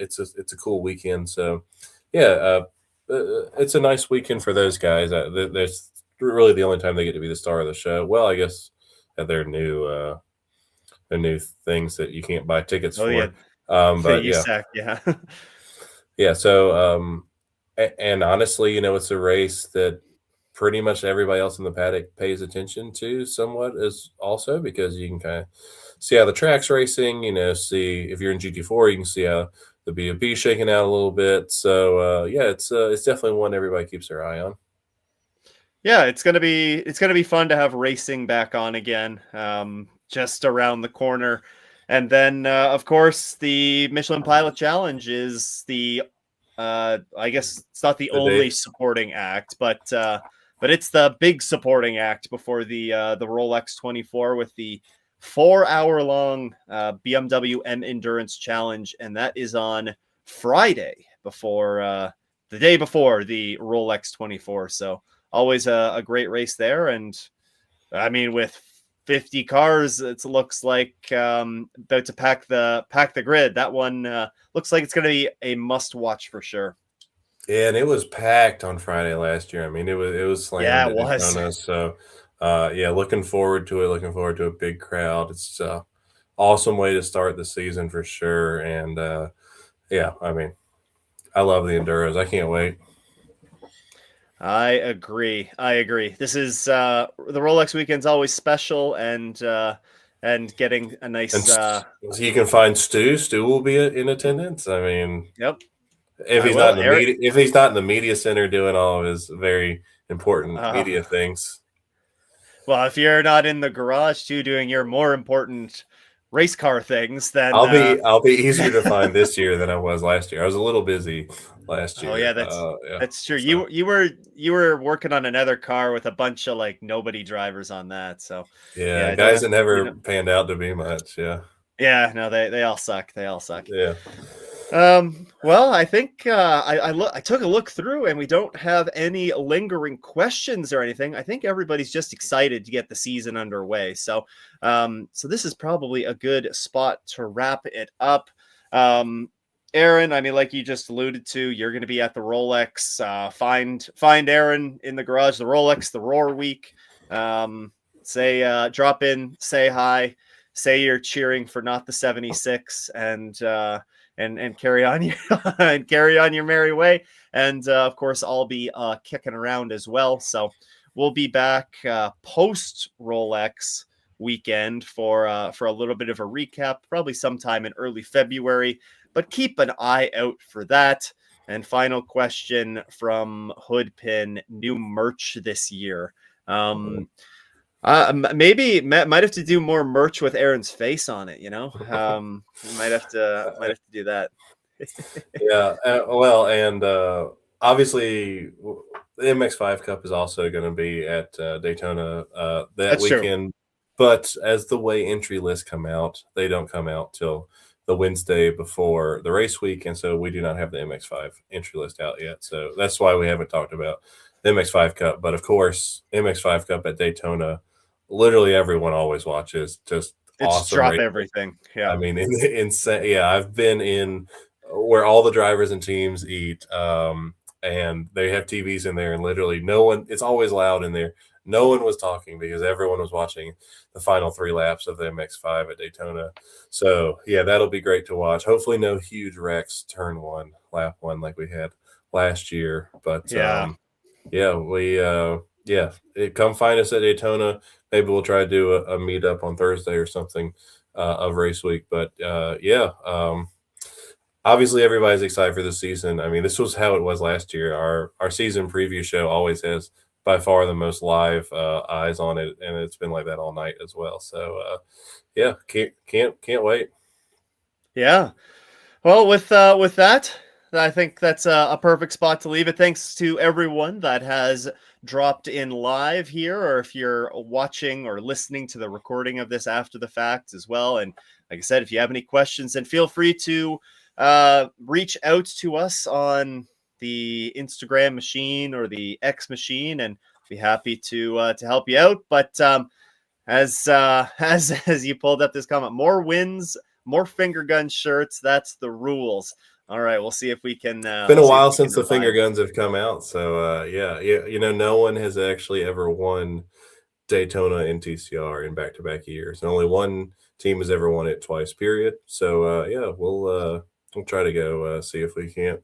cool weekend. So yeah, it's a nice weekend for those guys. That's really the only time they get to be the star of the show. Well, I guess at their new things that you can't buy tickets Oh yeah, for. the But yeah, USAC. Yeah. yeah. So and honestly, it's a race that pretty much everybody else in the paddock pays attention to somewhat as also because you can kind of see how the track's racing, see if you're in GT4, you can see how the BOP shaking out a little bit. So yeah, it's definitely one everybody keeps their eye on. Yeah, it's gonna be fun to have racing back on again, just around the corner, and then of course the Michelin Pilot Challenge is I guess it's not the The only day, supporting act, but it's the big supporting act before the Rolex 24 with the 4 hour long BMW M Endurance Challenge, and that is on Friday before the day before the Rolex 24. So always a great race there. And I mean, with 50 cars, it looks like about to pack the grid. That one looks like it's going to be a must watch for sure. yeah, and it was packed on Friday last year. I mean, it was Yeah, slammed it at was. Daytona. So yeah, looking forward to it. Looking forward to a big crowd. It's awesome way to start the season for sure. And yeah, I mean, I love the enduros. I can't wait. I agree. I agree. This is the Rolex weekend's always special, and getting a And nice you can find Stu. Stu will be in attendance. I mean, yep. if I he's not will. in the Eric media, if he's not in the media center doing all of his very important uh, media things, well, if you're not in the garage too doing your more important race car things, then I'll be easier to find this year than I was last year. I was a little busy last oh yeah, year. Yeah. that's true. So You were working on another car with a bunch of like nobody drivers on that. So yeah, yeah, I don't guys have that you never know. panned out to be much. Yeah. Yeah, no, they all suck. They all suck. Yeah. Well, I think I took a look through, and we don't have any lingering questions or anything. I think everybody's just excited to get the season underway. So this is probably a good spot to wrap it up. Um, Aaron, I mean, like you just alluded to, you're going to be at the Rolex. Find Aaron in the garage, the Rolex, the Roar Week. Drop in, say hi, say you're cheering for not the 76, and carry on your and carry on your merry way. And of course, I'll be kicking around as well. So we'll be back post Rolex weekend for a little bit of a recap, probably sometime in early February. But keep an eye out for that. And final question from Hoodpin: new merch this year. Maybe might have to do more merch with Aaron's face on it. We might have to do that. Yeah. Well, and obviously the MX5 Cup is also going to be at Daytona that That's true. weekend. But as the way entry lists come out, they don't come out till the Wednesday before the race week, and so we do not have the MX5 entry list out yet. So that's why we haven't talked about the MX5 Cup. But of course, MX5 Cup at Daytona, literally everyone always watches. Just It's awesome drop race. everything. I Yeah. mean, insane. Yeah, I've been in where all the drivers and teams eat, and they have TVs in there, and literally no one. It's always loud in there. No one was talking because everyone was watching the final 3 laps of the MX5 at Daytona. So yeah, that'll be great to watch. Hopefully, no huge wrecks turn one, lap one like we had last year. But Yeah. yeah, come find us at Daytona. Maybe we'll try to do a meetup on Thursday or something of race week. But yeah, obviously everybody's excited for this season. I mean, this was how it was last year. Our season preview show always has by far the most live eyes on it, and it's been like that all night as well. So yeah, can't wait. Yeah. Well, with that, I think that's a perfect spot to leave it. Thanks to everyone that has dropped in live here, or if you're watching or listening to the recording of this after the fact as well. And like I said, if you have any questions, then feel free to reach out to us on the Instagram machine or the X machine, and be happy to help you out. But as you pulled up this comment, more wins, more finger gun shirts. That's the rules. All right, we'll see if we can. It's been a We'll see if while we can since the finger revive. guns have come out, so yeah, you know, no one has actually ever won Daytona and TCR in back-to-back years. And only one team has ever won it twice, period. So yeah, we'll try to go see if we can't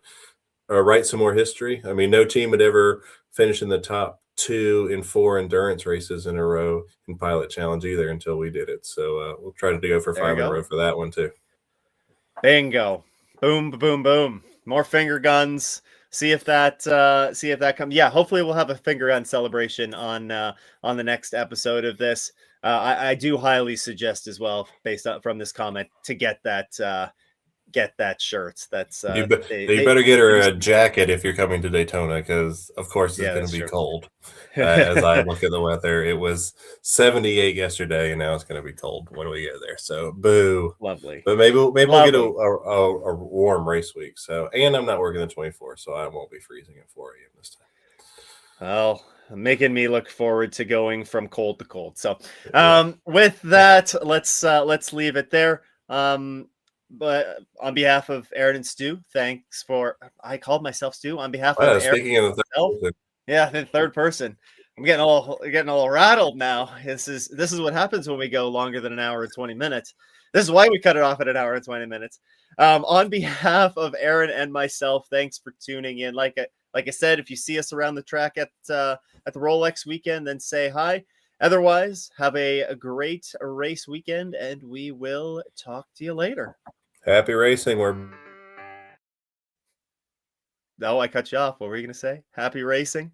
write some more history. I mean, no team had ever finished in the top 2 in 4 endurance races in a row in Pilot Challenge either until we did it. So we'll try to go for There you 5 in a go. row for that one too. Bingo. Boom, boom, boom. More finger guns. See if that comes. Yeah, hopefully we'll have a finger gun celebration on the next episode of this. I do highly suggest as well, based on from this comment, to get that shirt. That's You, you they better get her do a some- jacket if you're coming to Daytona because, of course, it's yeah, going that's to be true. cold. As I look at the weather, it was 78 yesterday, and now it's going to be cold when we get there. So, boo. Lovely. But maybe we'll get a Lovely. warm race week. So, and I'm not working the 24, so I won't be freezing at 4 a.m. this time. Well, making me look forward to going from cold to cold. So, Yeah. with that, let's leave it there. But on behalf of Aaron and Stu, thanks for. I called myself Stu. On behalf of Aaron, Speaking of the myself, yeah, the third person. I'm getting all rattled now. This is what happens when we go longer than an hour and 20 minutes. This is why we cut it off at an hour and 20 minutes. On behalf of Aaron and myself, thanks for tuning in. Like I said, if you see us around the track at the Rolex weekend, then say hi. Otherwise, have a great race weekend, and we will talk to you later. happy racing. No, I cut you off. What were you going to say? Happy racing?